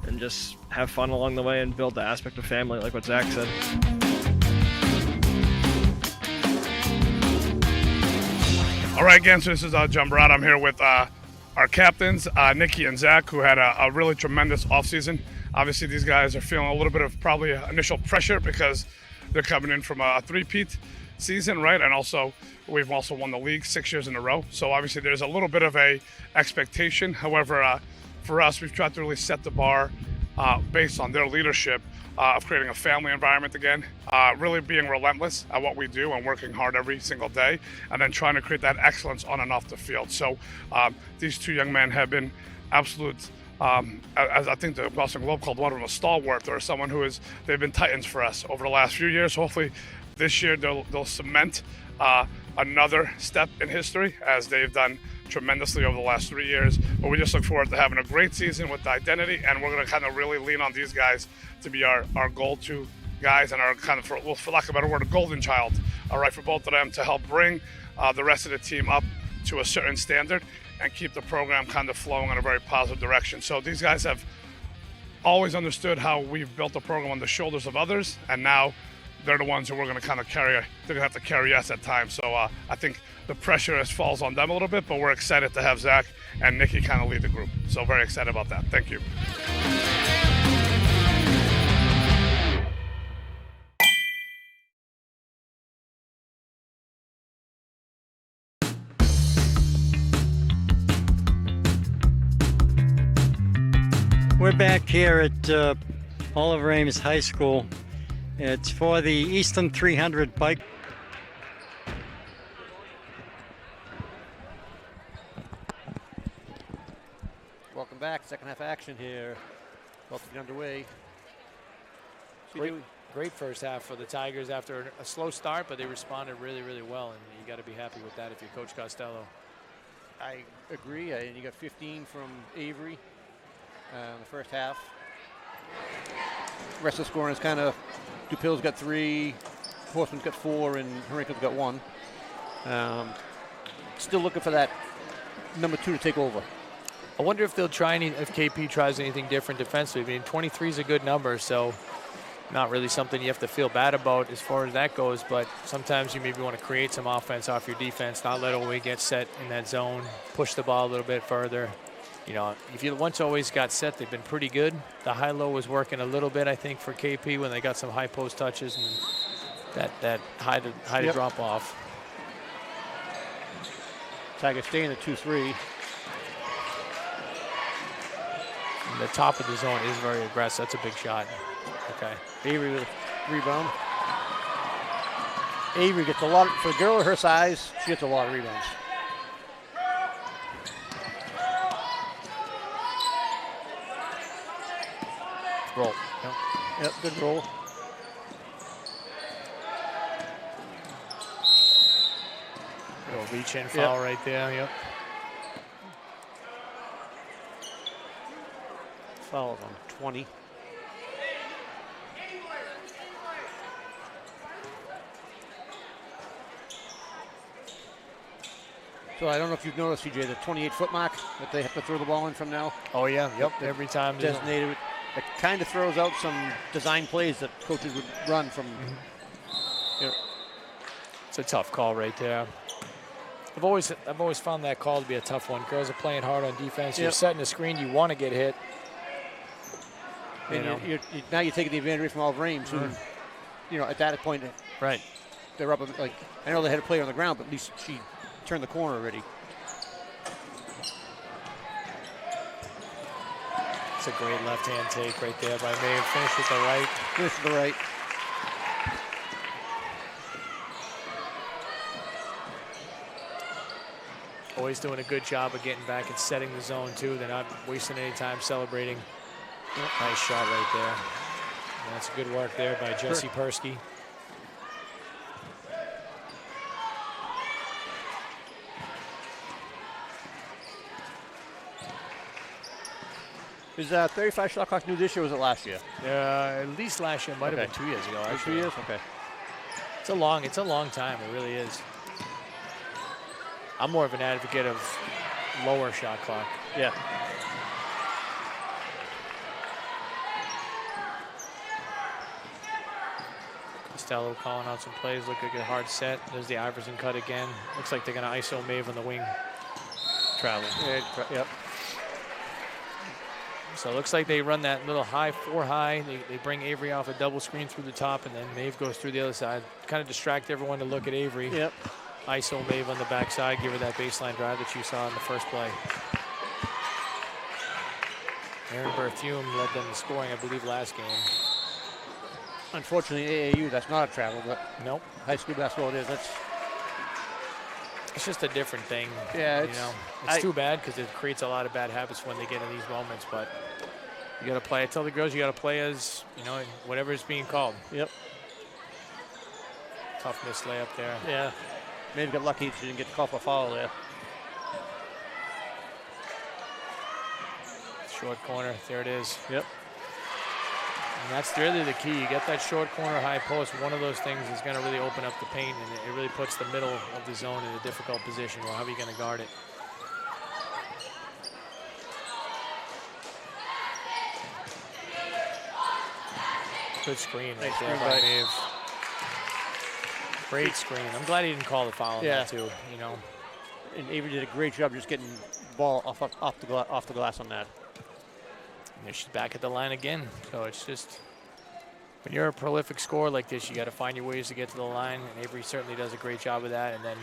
and just have fun along the way and build the aspect of family, like what Zach said. All right, again, so this is John Barata. I'm here with our captains, Nikki and Zach, who had a really tremendous offseason. Obviously, these guys are feeling a little bit of probably initial pressure because they're coming in from a three-peat season, right? And also, we've also won the league 6 years in a row. So obviously, there's a little bit of a expectation. However, for us, we've tried to really set the bar based on their leadership of creating a family environment again, really being relentless at what we do and working hard every single day, and then trying to create that excellence on and off the field. So these two young men have been absolute as I think the Boston Globe called one of them a stalwart, or someone they've been titans for us over the last few years. Hopefully this year they'll cement another step in history, as they've done tremendously over the last 3 years. But we just look forward to having a great season with the identity, and we're going to kind of really lean on these guys to be our go-to guys and our kind of, for lack of a better word, a golden child, all right, for both of them to help bring the rest of the team up to a certain standard and keep the program kind of flowing in a very positive direction. So these guys have always understood how we've built the program on the shoulders of others, and now they're the ones who we're going to kind of carry. They're going to have to carry us at times. So I think the pressure falls on them a little bit, but we're excited to have Zach and Nikki kind of lead the group. So very excited about that. Thank you. We're back here at Oliver Ames High School. It's for the Easton 300 bike. Welcome back. Second half action here. About to get underway. Great first half for the Tigers after a slow start, but they responded really, really well, and you got to be happy with that if you're Coach Costello. I agree. And you got 15 from Avery in the first half. Rest of the scoring is kind of, DuPille's got 3, Horseman's got 4, and Henrico's got 1. Still looking for that number 2 to take over. I wonder if they'll try if KP tries anything different defensively. I mean, 23 is a good number, so not really something you have to feel bad about as far as that goes, but sometimes you maybe want to create some offense off your defense, not let Owe get set in that zone, push the ball a little bit further. You know, if you once always got set, they've been pretty good. The high-low was working a little bit, I think, for KP when they got some high post touches and that high to drop off. Tigers staying at 2-3. And the top of the zone is very aggressive. That's a big shot. Okay. Avery with a rebound. Avery gets a lot, for a girl of her size, she gets a lot of rebounds. Roll. Yep, good roll. Little reach in foul right there. Yep. Foul on 20. So I don't know if you've noticed, CJ, the 28-foot mark that they have to throw the ball in from now. Oh yeah, yep. Every time. Designated. It kind of throws out some design plays that coaches would run from. You know. It's a tough call right there. I've always found that call to be a tough one. Girls are playing hard on defense. You're setting the screen. You want to get hit. And now you're taking the advantage from Oliver Ames, who, you know, at that point, right, they're up. Like, I know they had a player on the ground, but at least she turned the corner already. It's a great left-hand take right there by May. Finish with the right. Finish with the right. Always doing a good job of getting back and setting the zone, too. They're not wasting any time celebrating. Nice shot right there. And that's good work there by Jesse Persky. Is 35 shot clock new this year, or was it last year? At least last year. Might have been 2 years ago, actually. 2 years? Okay. It's a long time. It really is. I'm more of an advocate of lower shot clock. Yeah. Costello calling out some plays. Look like a hard set. There's the Iverson cut again. Looks like they're going to ISO Maeve on the wing. Travel. Yep. So it looks like they run that little high, 4 high. They bring Avery off a double screen through the top, and then Maeve goes through the other side. Kind of distract everyone to look at Avery. Yep. ISO Maeve on the backside, give her that baseline drive that you saw in the first play. Aaron Berthume led them in scoring, I believe, last game. Unfortunately, AAU, that's not a travel, but nope. High school basketball it is. It's just a different thing. Yeah, you know, it's too bad because it creates a lot of bad habits when they get in these moments. But you got to play. I tell the girls you got to play as whatever is being called. Yep. Tough miss layup there. Yeah. Maybe got lucky she didn't get the call for a foul there. Short corner. There it is. Yep. And that's really the key. You get that short corner high post. One of those things is going to really open up the paint, and it really puts the middle of the zone in a difficult position. Well, how are you going to guard it? Good screen right there by Dave. Great screen. I'm glad he didn't call the foul on that too. You know. And Avery did a great job just getting the ball off the glass on that. And she's back at the line again. So it's just, when you're a prolific scorer like this, you got to find your ways to get to the line. And Avery certainly does a great job of that. And then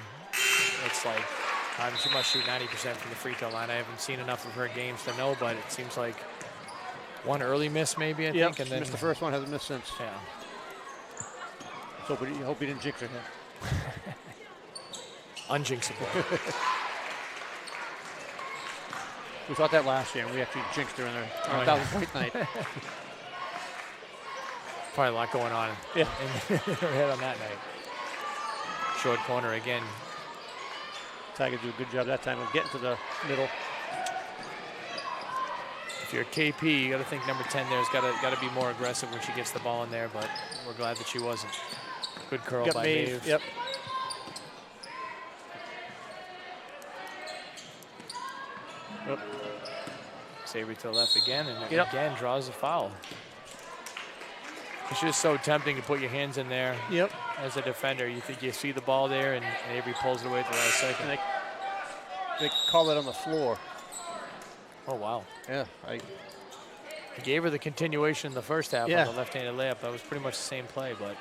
it's like, she must shoot 90% from the free throw line. I haven't seen enough of her games to know, but it seems like one early miss maybe, I think. And then missed the first one, hasn't missed since. Yeah. So I hope he didn't jinx her here. Unjinxable. We thought that last year, and we actually jinxed her in our 1,000-point night. Probably a lot going on in her head on that night. Short corner again. Tigers do a good job that time of getting to the middle. If you're a KP, you got to think number 10 there's got to be more aggressive when she gets the ball in there, but we're glad that she wasn't. Good curl by Dave. Yep. Avery to the left again, and again draws a foul. It's just so tempting to put your hands in there. Yep. As a defender, you think you see the ball there, and Avery pulls it away at the last second. And they call it on the floor. Oh wow. Yeah. He gave her the continuation in the first half Yeah. on the left-handed layup. That was pretty much the same play, but.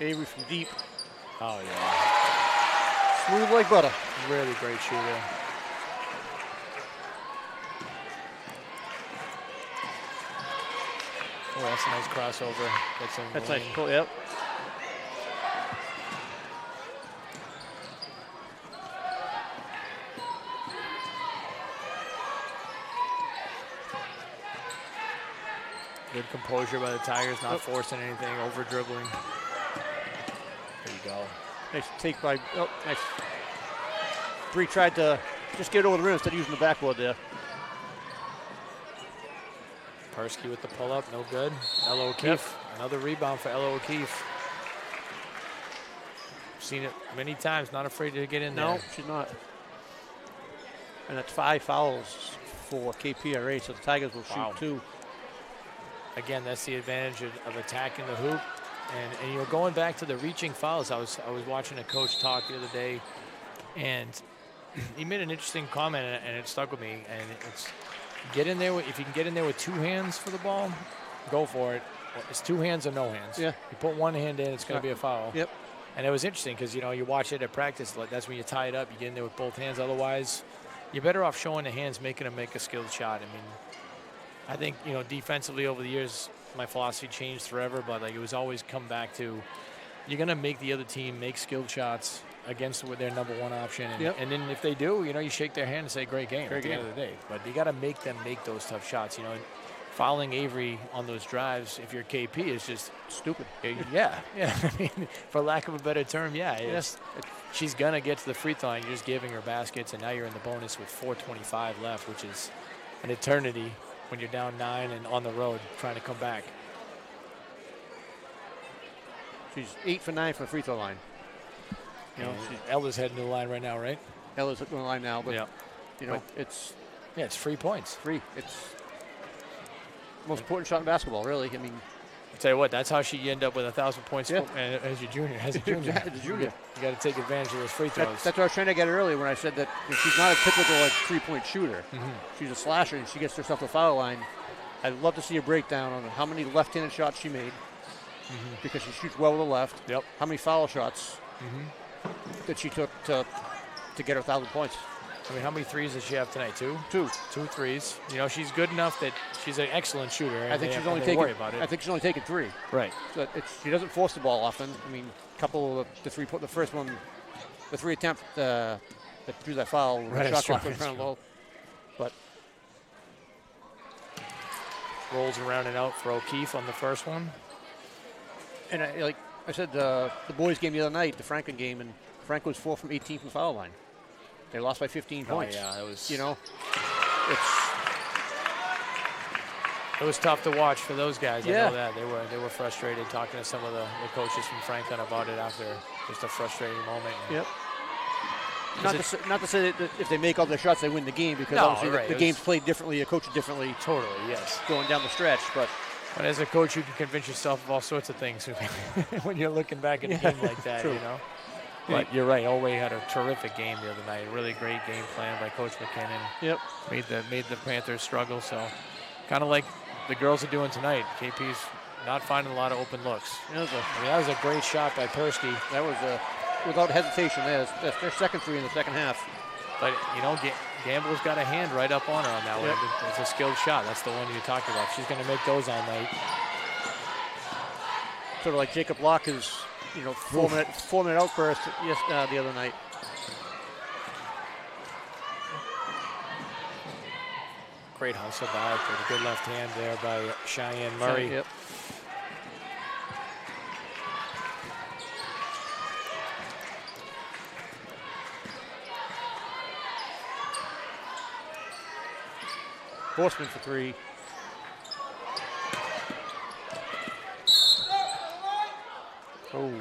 Avery from deep. Oh yeah. Smooth like butter. Really great shooter. Oh, that's a nice crossover. That's nice. Cool. Yep. Good composure by the Tigers, not forcing anything, over dribbling. There you go. Nice take by, nice. Bree tried to just get over the rim instead of using the backboard there. Persky with the pull-up, no good. Ella O'Keefe, another rebound for Ella O'Keefe. Seen it many times, not afraid to get in there. No, she's not. And that's 5 fouls for KPRA, so the Tigers will shoot 2. Again, that's the advantage of attacking the hoop. And you know, going back to the reaching fouls, I was watching a coach talk the other day, and he made an interesting comment, and it stuck with me. And it's get in there if you can get in there with 2 hands for the ball, go for it. It's 2 hands or no hands. Yeah. You put 1 hand in, it's going to be a foul. Yep. And it was interesting because you watch it at practice. That's when you tie it up. You get in there with both hands. Otherwise, you're better off showing the hands, making them make a skilled shot. I mean, I think, defensively over the years, my philosophy changed forever, but it was always come back to you're going to make the other team make skilled shots against their number 1 option. And, and then if they do, you shake their hand and say, great game at the end of the day. But you got to make them make those tough shots. Fouling Avery on those drives, if you're KP, is just stupid. Yeah. I mean, for lack of a better term, she's going to get to the free throw line. You're just giving her baskets, and now you're in the bonus with 4:25 left, which is an eternity when you're down 9 and on the road trying to come back. She's 8 for 9 from the free throw line. Ella's heading to the line right now, right? Ella's at the line now, but it's free points. Free. It's the most important shot in basketball, really. I mean, I'll tell you what, that's how she end up with 1,000 points as a junior. You got to take advantage of those free throws. That's what I was trying to get earlier when I said that she's not a typical 3-point shooter. She's a slasher, and she gets herself to the foul line. I'd love to see a breakdown on how many left-handed shots she made, because she shoots well with the left. Yep. How many foul shots that she took to get her 1,000 points. I mean, how many threes does she have tonight? Two? Two. 2 threes. You know, she's good enough that she's an excellent shooter. And I think they she's have- only they taken. worry about it. I think she's only taken 3. Right. So she doesn't force the ball often. I mean, couple of the first one, the 3 attempt that drew that foul. Right, Shot that's clock true, was kind of low, but Rolls around and out for O'Keefe on the first one. and like I said, the boys' game the other night, the Franklin game, and Frank was 4 from 18 from the foul line. They lost by 15 points. Oh, yeah, it was. You know, It was tough to watch for those guys. Yeah. I know that they were frustrated. Talking to some of the coaches from Franklin about it after just a frustrating moment. Yep. Not to say that if they make all their shots, they win the game, because No, obviously right, the it game's was- played differently, the coach is differently Totally, yes. going down the stretch. But But as a coach, you can convince yourself of all sorts of things when you're looking back at a game like that, True. you know. But you're right. Olway had a terrific game the other night. Really great game plan by Coach McKinnon. Yep. Made the Panthers struggle. So, kind of like the girls are doing tonight. KP's not finding a lot of open looks. That was a great shot by Persky. That was without hesitation. That's their second 3 in the second half. But, you know, Gamble's got a hand right up on her on that Yep. one. It's a skilled shot. That's the one you talked about. She's going to make those all night. Sort of like Jacob Locke's, 4-minute outburst the other night. Great hustle back with a good left hand there by Cheyenne Murray. Yep. Horseman for 3. Oh.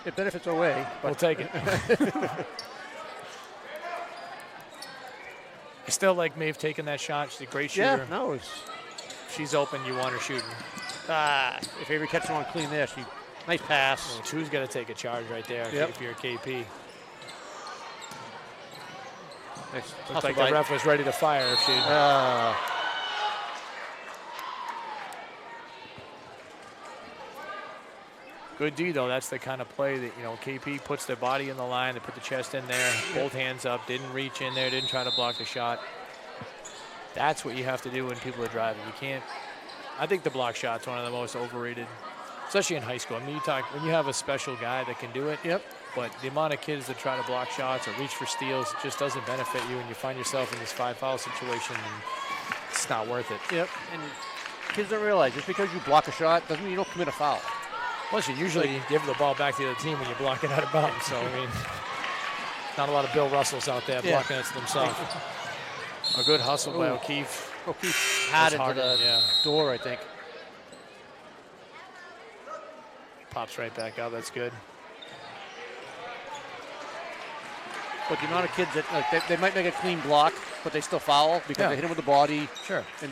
It benefits away. But We'll take it. I still like Maeve taking that shot. She's a great shooter. Yeah, no, She's open. You want her shooting. if Avery catches one clean there, nice pass. Well, Chu's got to take a charge right there Yep. if you're a KP. Nice Looks hustle like by- the ref was ready to fire if she. Good D, though. That's the kind of play that, KP puts their body in the line. They put the chest in there, both hands up, didn't reach in there, didn't try to block the shot. That's what you have to do when people are driving. You can't. I think the block shot's one of the most overrated, especially in high school. I mean, when you have a special guy that can do it. Yep. But the amount of kids that try to block shots or reach for steals just doesn't benefit you, and you find yourself in this 5-foul situation, and it's not worth it. Yep. And kids don't realize just because you block a shot doesn't mean you don't commit a foul. Plus, you usually give the ball back to the other team when you block it out of bounds. So, I mean, not a lot of Bill Russells out there blocking it to themselves. A good hustle by O'Keefe. O'Keefe had it to the door, I think. Pops right back out. That's good. But the amount of kids that they might make a clean block, but they still foul because they hit him with the body. Sure. And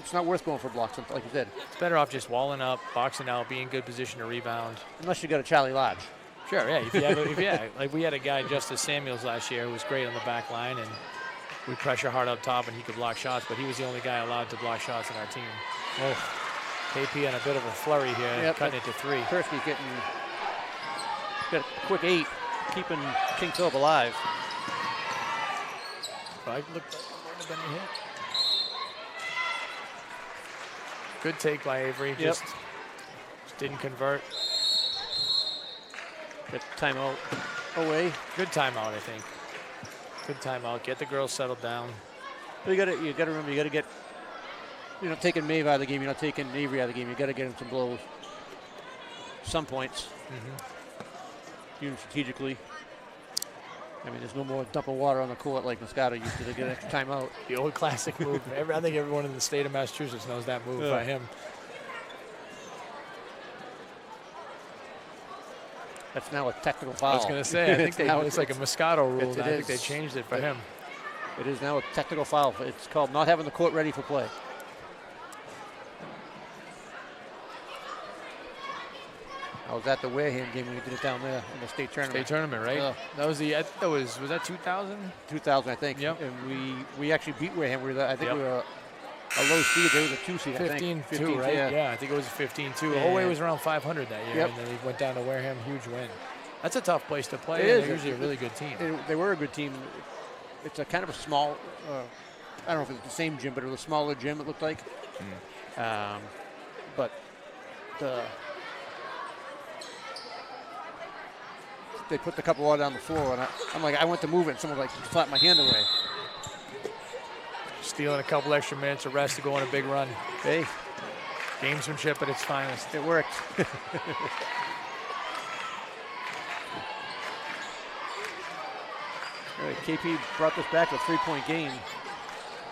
it's not worth going for blocks, like you said. It's better off just walling up, boxing out, being in good position to rebound. Unless you got a Charlie Lodge. Sure, yeah. If you have like we had a guy, Justice Samuels, last year who was great on the back line, and we pressure hard up top, and he could block shots, but he was the only guy allowed to block shots in our team. Oh, KP on a bit of a flurry here, cutting it to 3. Persky got a quick 8, keeping King Philip alive. Right, looked like it might have been a hit. Good take by Avery. Just didn't convert. Good timeout away. Good timeout, I think. Good timeout. Get the girls settled down. You got to remember, you got to get. You're not taking Maeve out of the game. You're not taking Avery out of the game. You got to get him some blows, some points. Even strategically. I mean, there's no more dumping water on the court like Moscato used to get an extra timeout. The old classic move. I think everyone in the state of Massachusetts knows that move by him. That's now a technical foul. I was going to say, I think it's like a Moscato rule. I think they changed it for him. It is now a technical foul. It's called not having the court ready for play. I was at the Wareham game when we did it down there in the state tournament. State tournament, right? That was was that 2000? 2000, I think. Yep. And we actually beat Wareham. I think we were a low seed. They was a 2 seed, I think. 15-2, right? Yeah. Yeah, I think it was a 15-2. Yeah. Oway was around 500 that year, Yep. and then he went down to Wareham, huge win. That's a tough place to play. It and is. They're usually a really good team. They were a good team. It's a kind of a small, I don't know if it's the same gym, but it was a smaller gym, it looked like. But they put the couple out on the floor, and I'm like, I went to move it, and someone like slapped my hand away. Stealing a couple extra minutes of rest to go on a big run. Hey, Gamesmanship at its finest. it worked. All right, KP brought this back to a 3-point game.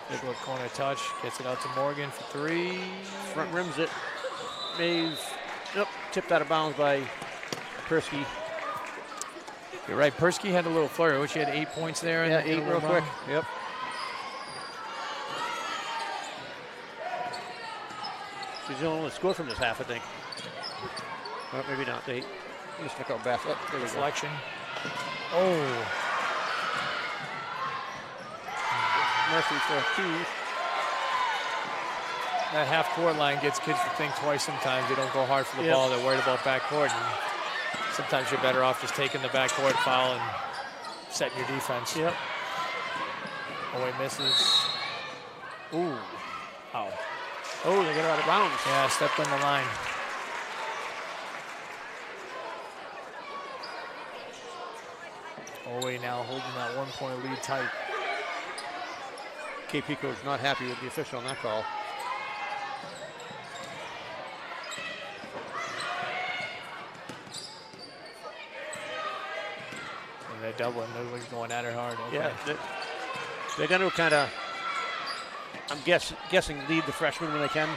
Big little corner touch. Gets it out to Morgan for 3. Front rims it. Mays, nope, tipped out of bounds by Persky. You're right. Persky had a little flurry, which he had 8 points there. Yeah, in the 8 real run. quick. Yep. She's the only one that scored from this half, I think. Well, maybe not. They missed a couple back. Oh, there we go. Deflection. Oh. Murphy for 2. That half-court line gets kids to think twice sometimes. They don't go hard for the Yep. ball. They're worried about backcourt. And sometimes you're better off just taking the backcourt foul and setting your defense. Yep. Away misses. Ooh. Oh. Oh, they got out of bounds. Yeah, stepped on the line. Oway now holding that 1-point lead tight. KP coach not happy with the official on that call. And they're doubling. They're going at her hard. Okay. Yeah, they're going to kind of, I'm guessing, lead the freshman when they can.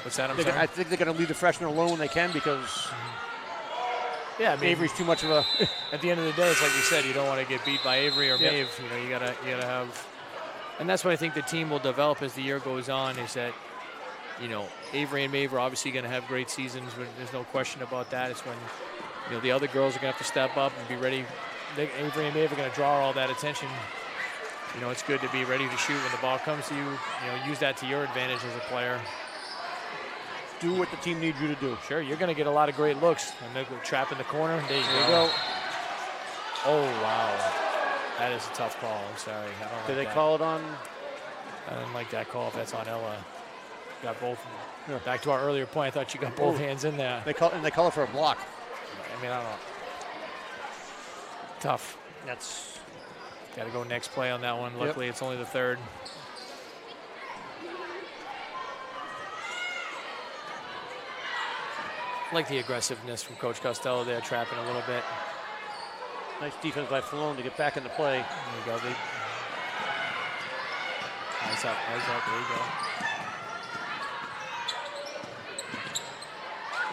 What's that? I think they're going to leave the freshman alone when they can because yeah, I mean, Avery's too much of a. At the end of the day, it's like you said, you don't want to get beat by Avery or Yep. Maeve. You know, you gotta have, and that's what I think the team will develop as the year goes on. Is that, you know, Avery and Maeve are obviously going to have great seasons. There's no question about that. It's when, you know, the other girls are going to have to step up and be ready. Avery and Maeve are going to draw all that attention. You know, it's good to be ready to shoot when the ball comes to you. You know, use that to your advantage as a player. Do what the team needs you to do. Sure, you're going to get a lot of great looks. And they'll go trap in the corner. There you go. Oh, wow. That is a tough call. I'm sorry. I don't like Did they that. call it on? I didn't like that call if that's on Ella. Got both. Yeah. Back to our earlier point, I thought you got both hands in there. They call it for a block. I mean, I don't know. Tough. That's Got to go next play on that one. Luckily, it's only the third. I like the aggressiveness from Coach Costello there, trapping a little bit. nice defense by Falone to get back into play. There you go. Nice up. There you go.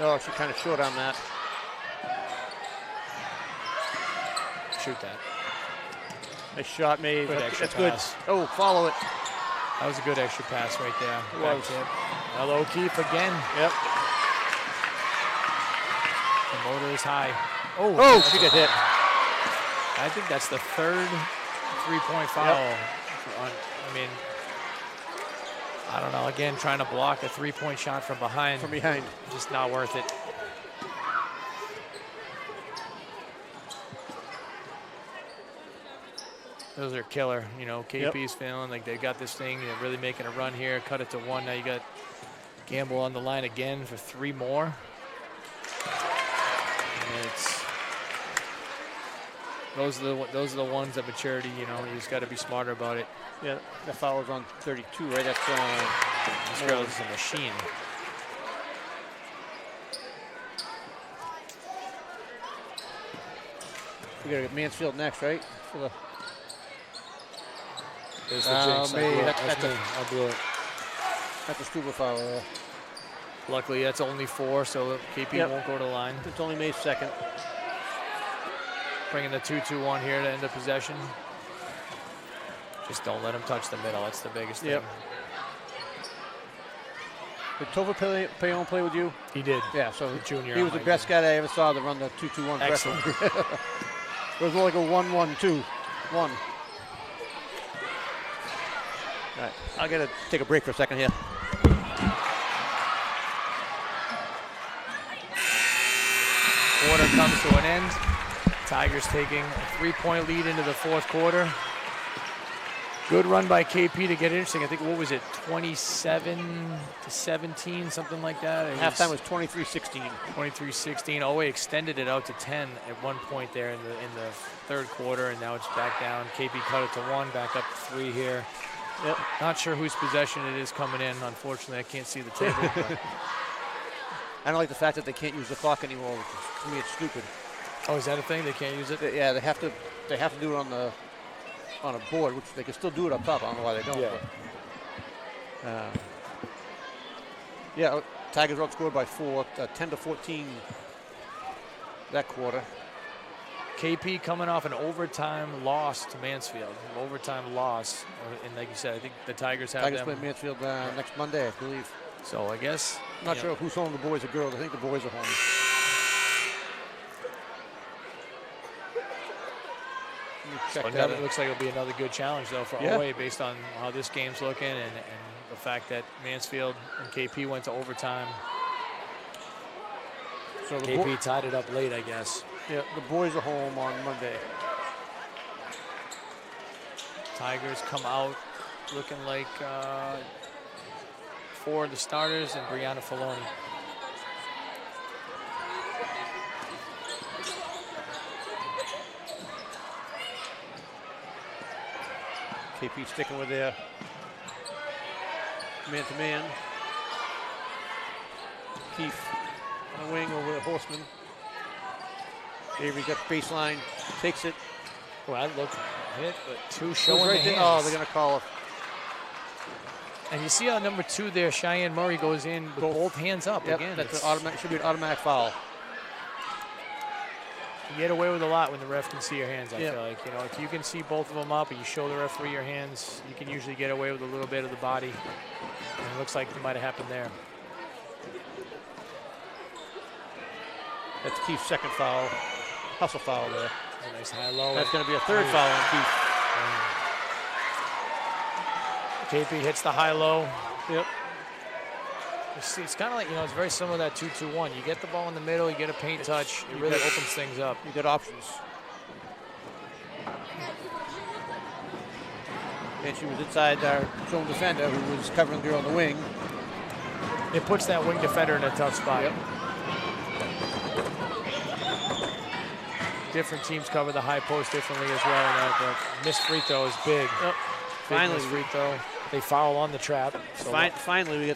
Oh, she's kind of short on that. Shoot that. Nice shot made. Good That's extra good. pass. Oh, follow it. That was a good extra pass right there. It Back was. tip. Ella O'Keefe again. Yep. The motor is high. Oh, she got hit. I think that's the third three-point foul. I mean, I don't know. Again, trying to block a three-point shot from behind. From behind. Just not worth it. Those are killer. You know, KP's feeling like they got this thing, you know, really making a run here. Cut it to one. Now you got Gamble on the line again for 3 more. And it's those are the ones that maturity. You know, you just got to be smarter about it. Yeah, that foul was on 32, right? That's This girl is a machine. we got to get Mansfield next, right? For the There's the jinx. I blew it. That's a Stuber foul. Luckily, that's only 4, so KP won't go to the line. It's only May's second. Bringing the 2-2-1 here to end the possession. Just don't let him touch the middle. That's the biggest thing. Did Tova Payon play with you? He did. Yeah, so The junior. he was the best guy I ever saw to run the 2-2-1 press. Excellent. It was more like a 1-1-2-1. All right, I'm going to take a break for a second here. Quarter comes to an end. Tigers taking a 3-point lead into the fourth quarter. Good run by KP to get it interesting. I think, what was it, 27-17, something like that? Halftime was 23-16. 23-16. OA extended it out to 10 at one point there in the third quarter, and now it's back down. KP cut it to 1, back up to 3 here. Yep. Not sure whose possession it is coming in. Unfortunately, I can't see the table. But. I don't like the fact that they can't use the clock anymore. Which is, to me, it's stupid. Oh, is that a thing? They can't use it? Yeah, they have to do it on a board, which they can still do it up top. I don't know why they don't. Yeah. But, yeah, Tigers outscored by 4, 10-14 that quarter. KP coming off an overtime loss to Mansfield. Overtime loss. And like you said, I think the Tigers have Tigers them. play Mansfield next Monday, I believe. So I guess. I'm not sure who's home, the boys or girls. I think the boys are home. So it looks like it'll be another good challenge, though, for OA based on how this game's looking and the fact that Mansfield and KP went to overtime. So the KP tied it up late, I guess. Yeah, the boys are home on Monday. Tigers come out looking like 4 of the starters and Brianna Filoni. KP sticking with their man-to-man. Keefe on the wing over at Horseman. Avery got baseline, takes it. Well, that looked hit, but 2 showing right the there. hands. Oh, they're going to call it. And you see on number 2 there, Cheyenne Murray goes in with both hands up again. That's an automatic, should be an automatic foul. You get away with a lot when the ref can see your hands, I feel like. You know, if you can see both of them up and you show the referee your hands, you can usually get away with a little bit of the body. And it looks like it might have happened there. That's Keefe's second foul. Hustle foul there. That's a nice high-low. That's going to be a third foul on Keefe. KP hits the high-low. Yep. You see, it's kind of like, you know, it's very similar to that 2-2-1. You get the ball in the middle, you get a paint touch, it really opens things up. You get options. And she was inside our zone defender who was covering the girl on the wing. It puts that wing defender in a tough spot. Yep. Different teams cover the high post differently as well. And the missed free throw is big. Yep. Finally, missed free throw. They foul on the trap. So finally,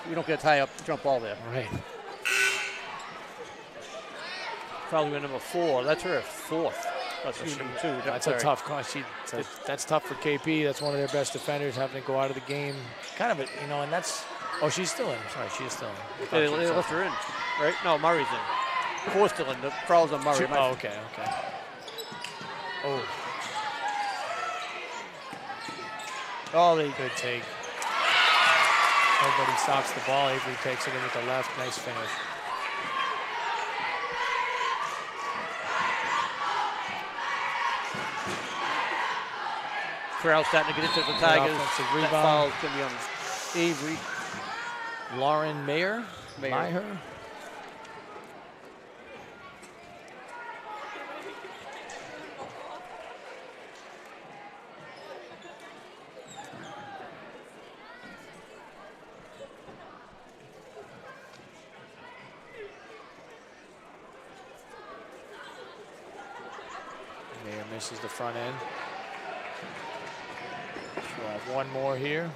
we don't get a tie-up jump ball there. Right. Probably went number 4. That's her 4th. That's number 2. That's a tough call. That's tough for KP. That's one of their best defenders, having to go out of the game. Kind of, you know, and that's. Oh, she's still in. Sorry, she's still in. They left her in, right? No, Murray's in. 4's still in. The foul's on Murray. Oh, okay. Oh, they could take. Nobody stops the ball. Avery takes it in with the left. Nice finish. Crowd starting to get into the Tigers. Offensive rebound. That foul's going to be on Avery. Lauren Mayer. Mayer misses the front end. We'll have one more here.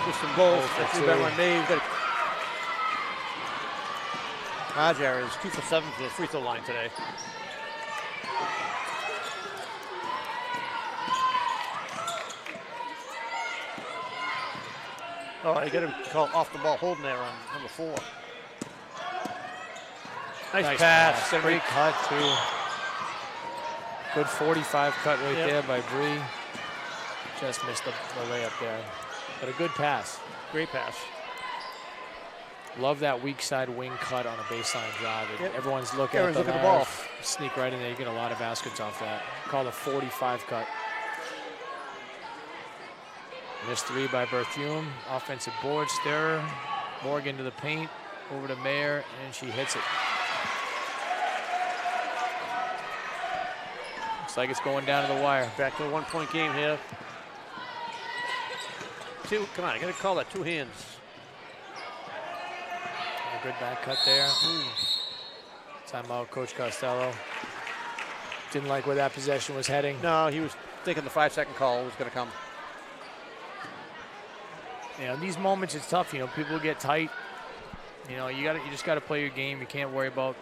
Just some goals. That's the better one made. Hajar is 2 for 7 for the free throw line today. Oh, I got to call off the ball holding there on number 4. Nice pass. Great cut, too. Good 45 cut right there by Bree. Just missed the layup there. But a good pass. Great pass. Love that weak side wing cut on a baseline drive. Everyone's looking Everyone's at the looking at the ball. Sneak right in there. You get a lot of baskets off that. Called a 45 cut. Missed 3 by Berthume. Offensive board, Stirrer. Morgan to the paint. Over to Mayer, and she hits it. Looks like it's going down to the wire. Back to a 1-point game here. Come on, I got to call that 2 hands. A good back cut there. Timeout, Coach Costello. Didn't like where that possession was heading. No, he was thinking the 5-second call was going to come. You know, in these moments it's tough. You know, people get tight. You know, you just got to play your game. You can't worry about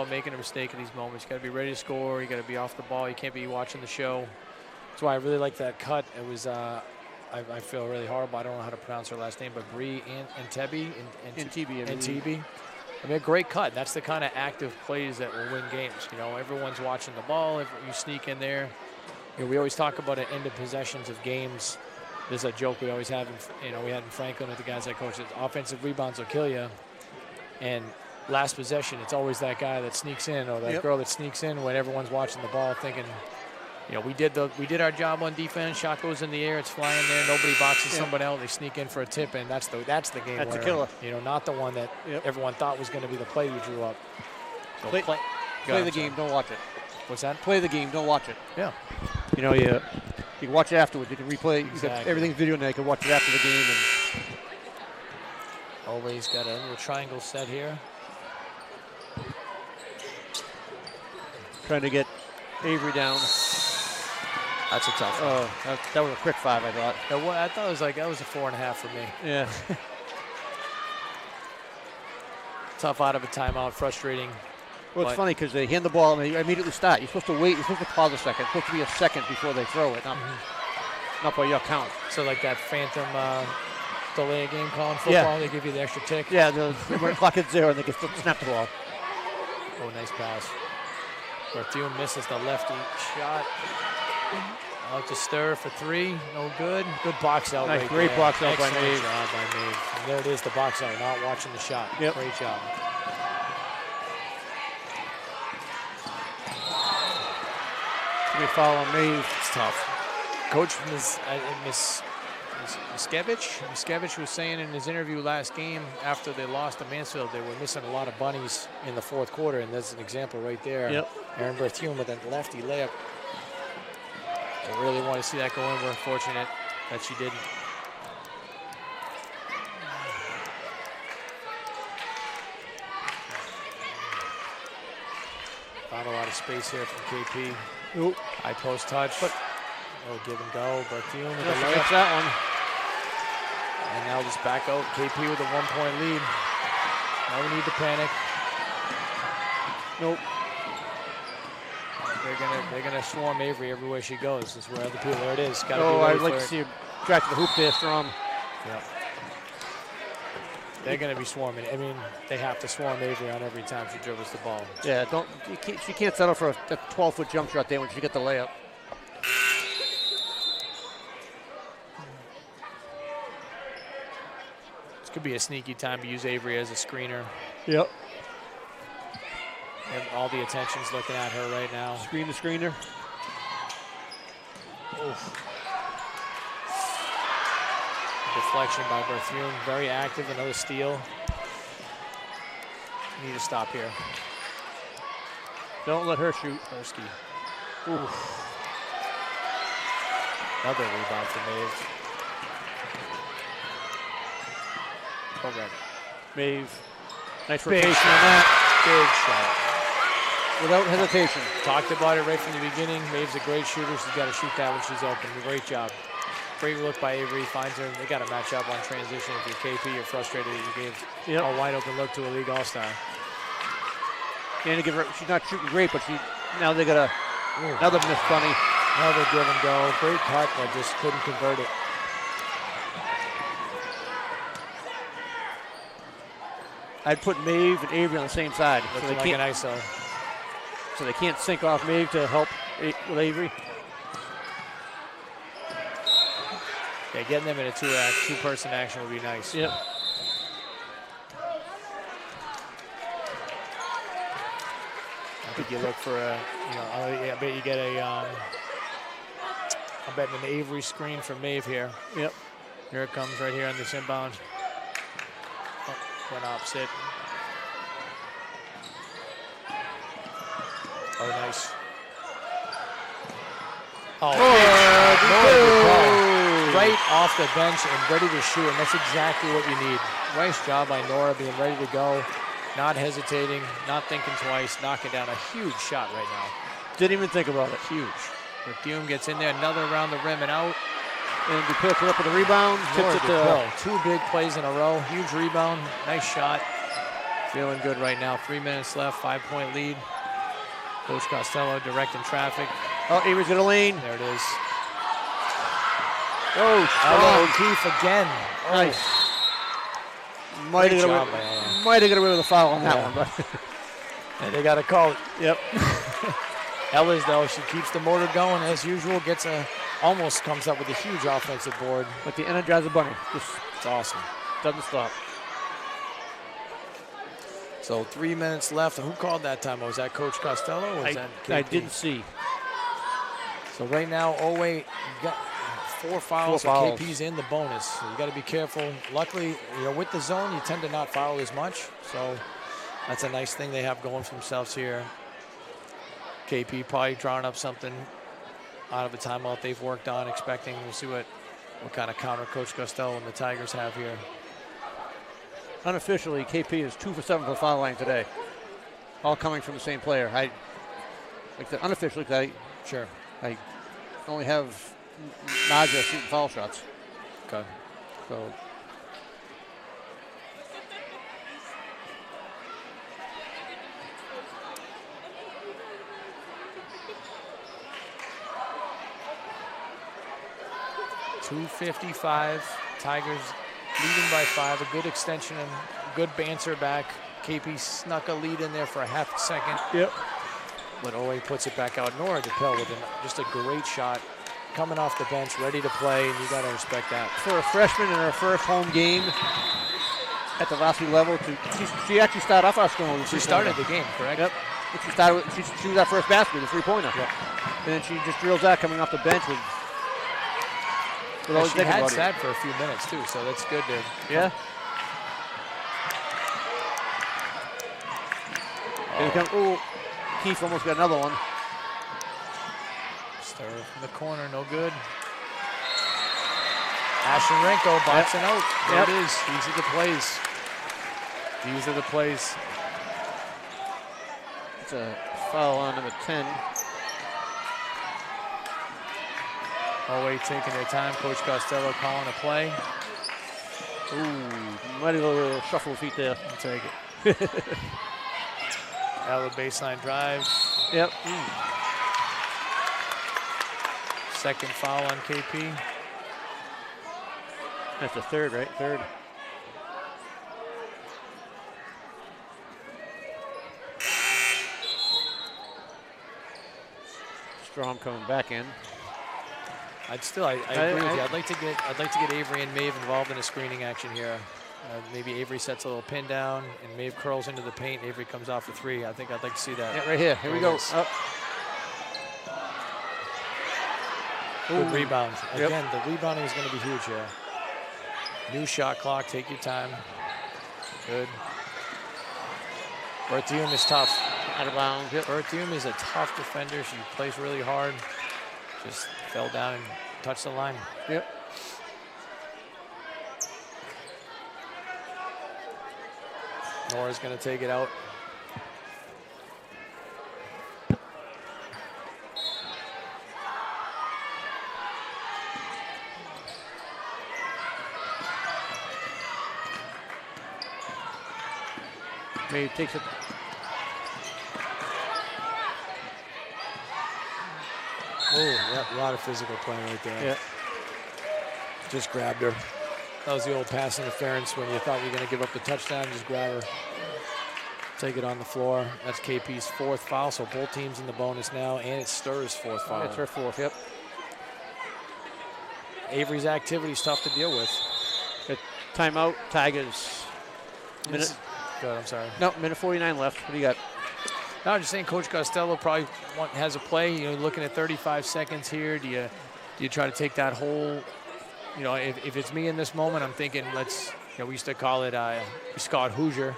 making a mistake in these moments. You got to be ready to score. You got to be off the ball. You can't be watching the show. That's why I really like that cut. It was I feel really horrible. I don't know how to pronounce her last name, but Bree Antebe. I mean, a great cut. That's the kind of active plays that will win games. You know, everyone's watching the ball. You sneak in there. You know, we always talk about the end of possessions of games. There's a joke we always have, we had in Franklin with the guys I coach. Offensive rebounds will kill you. And last possession, it's always that guy that sneaks in or that girl that sneaks in when everyone's watching the ball thinking, you know, we did our job on defense. Shot goes in the air, it's flying there. Nobody boxes someone else. They sneak in for a tip, and that's the game. That's winner. a killer. You know, not the one that everyone thought was going to be the play you drew up. So play the game, don't watch it. What's that? Play the game, don't watch it. Yeah. You know, you can watch it afterwards. You can replay. Exactly. You got everything's video now. You can watch it after the game. And Always got a little triangle set here. trying to get Avery down. That's a tough one. Oh, that was a quick 5, I thought. I thought it was that was a 4.5 for me. Yeah. Tough out of a timeout, frustrating. Well, it's funny because they hand the ball and they immediately start. You're supposed to wait. You're supposed to pause a second. It's supposed to be a second before they throw it, not by your count. So like that phantom delay game call in football, they give you the extra tick. Yeah, when the clock hits 0 and they can still snap the ball. Oh, nice pass. Berthume misses the lefty shot. Out to Stir for 3, no good. Good box out. Nice, right great there. box out by Excellent Maeve. job by Maeve. And there it is, the box out, not watching the shot. Yep. Great job. They foul on Maeve. It's tough. Coach Miskevich was saying in his interview last game after they lost to Mansfield, they were missing a lot of bunnies in the fourth quarter, and there's an example right there. Yep. Aaron Berthume with a lefty layup. I really want to see that go in. We're fortunate that she didn't. Found a lot of space here from KP. Nope. High post touch, but no give and go. Berthume with a That's layup. that one. And now just back out. KP with a 1-point lead. No need to panic. Nope. They're gonna swarm Avery everywhere she goes. This is where other people. There it is. Gotta Oh, be ready I'd like for to it. see him track the hoop there strong. Yeah. They're gonna be swarming. I mean, they have to swarm Avery on every time she dribbles the ball. Yeah, she can't settle for a 12-foot jump shot there when she get the layup. This could be a sneaky time to use Avery as a screener. Yep. And all the attention's looking at her right now. Screen the screener. Oof. Deflection by Berthume. Very active. Another steal. Need to stop here. Don't let her shoot. Persky. Oof. Another rebound for Maeve. Program. Maeve. Nice Big rotation shot. on that. Big shot. Without hesitation. Talked about it right from the beginning. Maeve's a great shooter. She's got to shoot that when she's open. Great job. Great look by Avery. Finds her. They got to match up on transition. If you're KP, you're frustrated that you gave a wide open look to a league all-star. And to give her, she's not shooting great, but now they got another miss bunny. Another give and go. Great cut, but just couldn't convert it. I'd put Maeve and Avery on the same side. Looking like an ISO. So they can't sink off Maeve to help with Avery. Yeah, getting them in a two-person action would be nice. Yep. I think you look for a, I bet you get a, I'm betting an Avery screen from Maeve here. Yep. Here it comes right here on this inbound. Oh, went opposite. Oh, nice. Oh, right off the bench and ready to shoot, and that's exactly what you need. Nice job by Nora being ready to go, not hesitating, not thinking twice, knocking down a huge shot right now. Didn't even think about it. Huge. Bethune gets in there, another around the rim and out. And DePill put up with a rebound. Nora Tips it DePill, 2 big plays in a row, huge rebound, nice shot. Feeling good right now. 3 minutes left, 5-point lead. Coach Costello directing traffic. Oh, Avery's got a lane. There it is. Oh, Ella O'Keefe again. Oh. Nice. Might have got away with a foul on that one, but and they got to call it. Yep. Ellis, though, she keeps the motor going as usual. Almost comes up with a huge offensive board. Like the Energizer Bunny. It's awesome. Doesn't stop. So 3 minutes left. And who called that time? Was that Coach Costello or was that KP? I didn't see. So right now, you got 4 fouls. So KP's in the bonus. So you got to be careful. Luckily, with the zone, you tend to not foul as much. So that's a nice thing they have going for themselves here. KP probably drawing up something out of a timeout they've worked on, expecting. We'll see what kind of counter Coach Costello and the Tigers have here. Unofficially, KP is 2 for 7 for the foul line today. All coming from the same player. Unofficially, I only have Naja shooting foul shots. Okay. So. .255, Tigers leading by 5, a good extension and good banter back. KP snuck a lead in there for a half a second. Yep. But Owe puts it back out. Nora DePill with just a great shot. Coming off the bench, ready to play, and you got to respect that. For a freshman in her first home game at the varsity level, she actually started off our scoring. She started the game, correct? Yep. She was our first basket, the 3-pointer. Yep. And then she just drills that coming off the bench with she had sat for a few minutes too, so that's good to. Yeah. Keith almost got another one. Stir from the corner, no good. Asherenko boxing out. There it is. These are the plays. These are the plays. It's a foul on number 10. Owe taking their time. Coach Costello calling a play. Ooh, mighty little shuffle feet there. I'll take it. Out of the baseline drive. Yep. Second foul on KP. That's the third, right? Third. Strom coming back in. I agree with you. I'd like to get Avery and Maeve involved in a screening action here. Maybe Avery sets a little pin down and Maeve curls into the paint. Avery comes off the 3. I think I'd like to see that. Yeah, right here. Here we go. Good rebound. Again, the rebounding is going to be huge here. New shot clock. Take your time. Good. Berthiaume is tough. Out of bounds. Yep. Berthiaume is a tough defender. She plays really hard. Just fell down and touched the line. Yep. Nora's going to take it out. Maybe takes it. Oh, yeah, a lot of physical playing right there. Yeah. Just grabbed her. That was the old pass interference when you thought you were going to give up the touchdown. Just grab her. Take it on the floor. That's KP's 4th foul, so both teams in the bonus now, and it's Stir's 4th foul. It's her 4th, yep. Avery's activity is tough to deal with. Timeout, Tigers. Minute. Good, I'm sorry. No, minute 49 left. What do you got? No, I'm just saying Coach Costello probably has a play. You know, looking at 35 seconds here. Do you try to take that whole, you know, if it's me in this moment, I'm thinking we used to call it Scott Hoosier,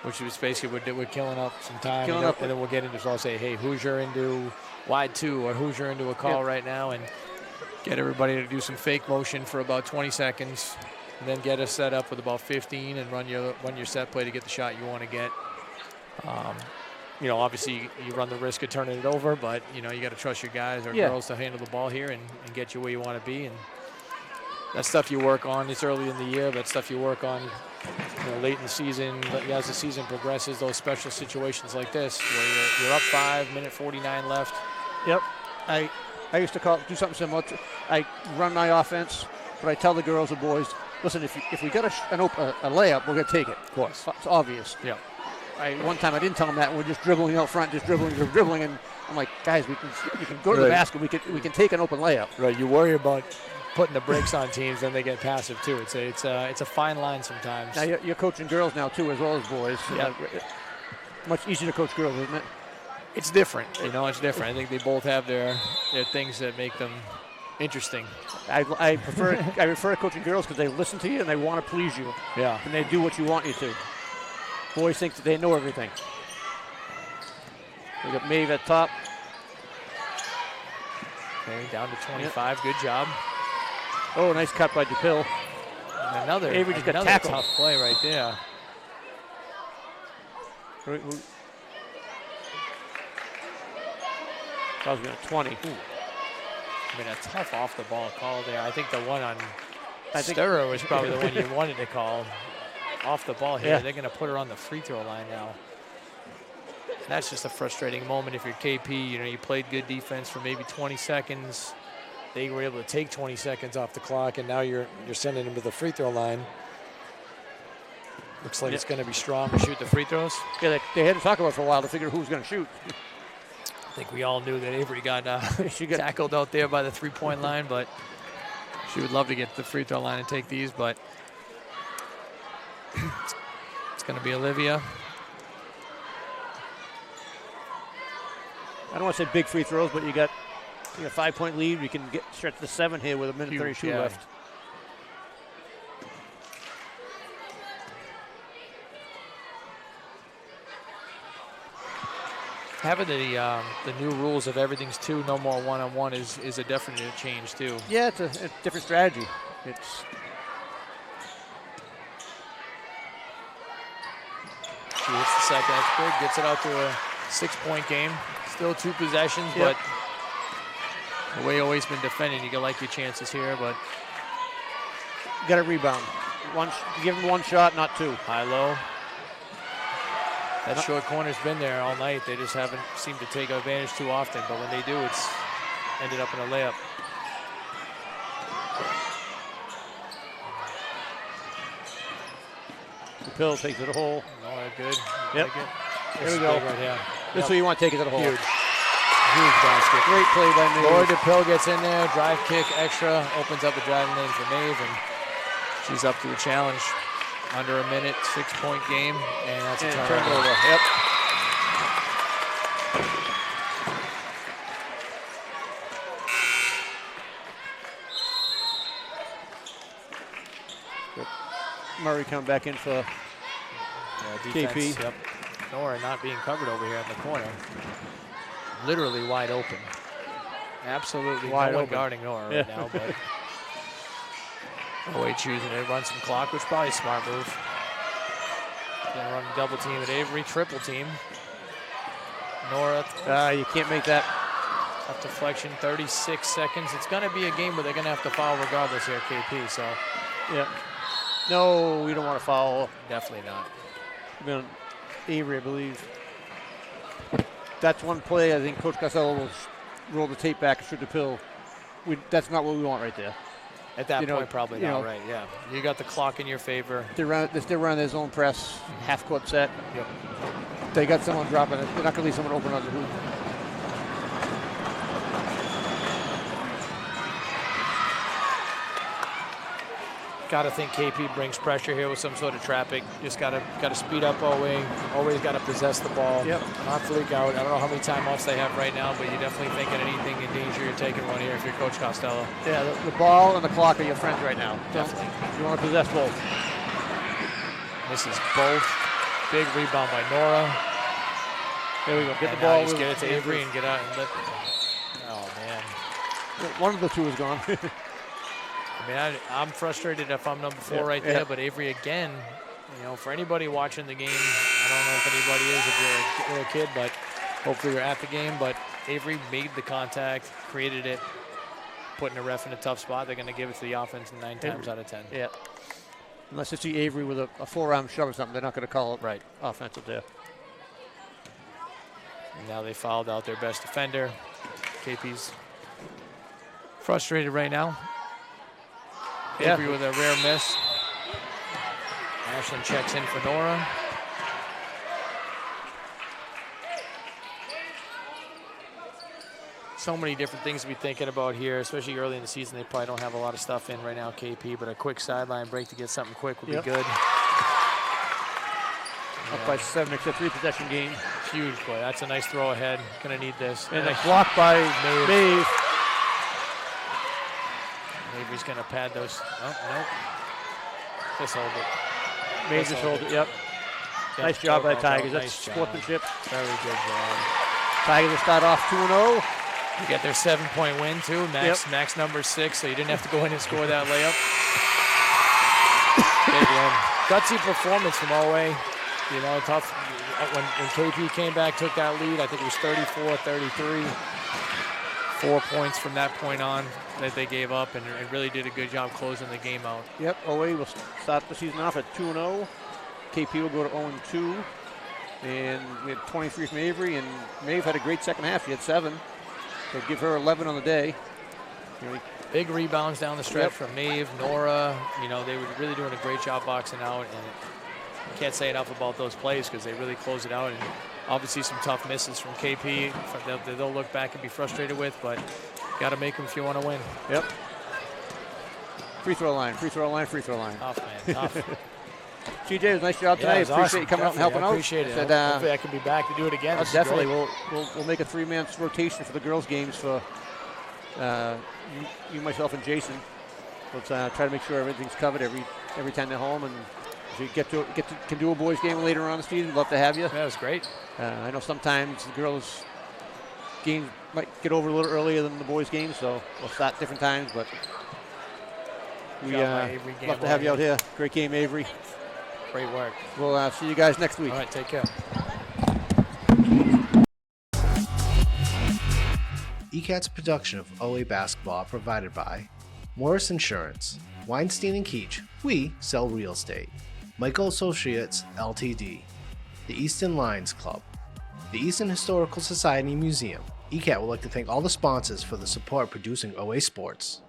which was basically we're killing up some time. And then we'll get into, so I'll say, hey, Hoosier into wide 2 or Hoosier into a call right now, and get everybody to do some fake motion for about 20 seconds, and then get us set up with about 15 and run your set play to get the shot you want to get. You know, obviously you run the risk of turning it over, but, you know, you got to trust your guys or girls to handle the ball here and get you where you want to be. And that's stuff you work on. It's early in the year, but stuff you work on, you know, late in the season. But as the season progresses, those special situations like this, where you're up 5, minute 49 left. Yep. I used to do something similar. I run my offense, but I tell the girls and boys, listen, if we got a layup, we're going to take it. Of course. It's obvious. Yeah. One time I didn't tell them that. We're just dribbling out front, just dribbling, and I'm like, guys, we can go to the basket. We can take an open layup. Right. You worry about putting the brakes on teams, then they get passive too. It's a fine line sometimes. Now you're coaching girls now too, as well as boys. Yeah. Much easier to coach girls, isn't it? It's different. You know, it's different. I think they both have their things that make them interesting. I prefer coaching girls because they listen to you and they want to please you. Yeah. And they do what you want you to. Boys think that they know everything. We got Maeve at top. Okay, down to 25. Good job. Oh, nice cut by DePill. And another got tackled. Tough play right there. That was going to 20. Ooh. I mean, a tough off the ball call there. I think the one on Sturrer was probably the one you wanted to call. Off the ball here. Yeah. They're going to put her on the free throw line now. And that's just a frustrating moment if you're KP. You know, you played good defense for maybe 20 seconds. They were able to take 20 seconds off the clock, and now you're sending them to the free throw line. Looks like it's going to be strong to shoot the free throws. Yeah, they had to talk about it for a while to figure who was going to shoot. I think we all knew that Avery got tackled out there by the three-point line, but she would love to get to the free throw line and take these, but it's going to be Olivia. I don't want to say big free throws, but you got a 5-point lead. We can stretch to 7 here with a minute 32 left. Having the new rules of everything's 2, no more one-on-one is a definite change too. Yeah, it's a different strategy. She hits the second. That's good. Gets it out to a 6-point game. Still 2 possessions, but the way always been defending, you like your chances here, but you got to rebound. Give them 1 shot, not 2. High-low. That short corner's been there all night. They just haven't seemed to take advantage too often, but when they do, it's ended up in a layup. The pill takes it a hole. Oh, good. Yep. Here we go. Right here. This is what you want to take it to the hole. Huge. Huge basket. Great play by Maeve. Laura DePill gets in there, drive kick, extra, opens up a driving lane for Maeve, and she's up to the challenge. Under a minute, 6-point game, and that's a turnover. Yep. Murray come back in for defense, KP. Yep. Nora not being covered over here in the corner. Literally wide open. Absolutely wide no open. One guarding Nora right now, but Away choosing to run some clock, which is probably a smart move. Gonna run double team at Avery, triple team. Nora. You can't make that. Up deflection, 36 seconds. It's gonna be a game where they're gonna have to foul regardless here, KP, so. Yeah. No, we don't want to foul. Definitely not. Been Avery, I believe. That's one play I think Coach Costello will roll the tape back and shoot the pill. That's not what we want right there. At that point, probably not, right, yeah. You got the clock in your favor. They're running their zone press, half-court set. Yep. They got someone dropping it. They're not going to leave someone open on the hoop. Got to think KP brings pressure here with some sort of traffic. Just got to speed up OA. Always got to possess the ball. Yep. Not freak out. I don't know how many timeouts they have right now, but you're definitely thinking anything in danger, you're taking one here if you're Coach Costello. Yeah, the ball and the clock are your friends right now. Definitely. You want to possess both. This is both. Big rebound by Nora. There we go. Get And the ball. now just get it to Avery and get out and let. Oh man. One of the two is gone. I mean, I'm frustrated if I'm number 4 right there, but Avery again, you know, for anybody watching the game, I don't know if anybody is if you're a little kid, but hopefully you're at the game, but Avery made the contact, created it, putting the ref in a tough spot. They're going to give it to the offense 9 times out of 10. Yeah. Unless you see Avery with a forearm shove or something, they're not going to call it Right. offensive there. And now they fouled out their best defender. KP's frustrated right now. Yeah. Avery with a rare miss. Ashlyn checks in for Nora. So many different things to be thinking about here, especially early in the season. They probably don't have a lot of stuff in right now, KP, but a quick sideline break to get something quick would be good. Up by 7, it's a 3-possession game. Huge play. That's a nice throw ahead. Gonna need this. And a block by Maeve. Avery's gonna pad those. Oh, nope. Just hold it. Maeve just hold it, yep. Nice job by the Tigers. That's sportsmanship. Very good job. Tigers will start off 2-0. You get their 7-point win too. Max number 6, so you didn't have to go in and score that layup. Big win. Gutsy performance from OA. You know, tough. When KP came back, took that lead, I think it was 34-33. 4 points from that point on that they gave up, and really did a good job closing the game out. Yep, OA will start the season off at 2-0. KP will go to 0-2. And we had 23 from Avery, and Maeve had a great second half. She had 7. So give her 11 on the day. You know, big rebounds down the stretch from Maeve, Nora. You know, they were really doing a great job boxing out, and I can't say enough about those plays because they really close it out. And obviously some tough misses from KP that they'll look back and be frustrated with, but got to make them if you want to win. Yep. Free throw line, free throw line, free throw line. Tough, man, tough. TJ, it was a nice job tonight. Appreciate awesome. you coming out and helping out. Appreciate it. Said, hopefully I can be back to do it again. Definitely. We'll make a 3-man rotation for the girls' games for you, myself, and Jason. Let's try to make sure everything's covered every time they're home, and if you can do a boys' game later on in the season, we'd love to have you. That was great. I know sometimes the girls' games might get over a little earlier than the boys' games, so we'll start different times, but we love to have you out here. Great game, Avery. Great work. We'll see you guys next week. All right, take care. ECAT's production of OA basketball provided by Morris Insurance, Weinstein and Keach, we sell real estate, Michael Associates Ltd, the Easton Lions Club, the Easton Historical Society Museum. ECAT would like to thank all the sponsors for the support producing OA Sports.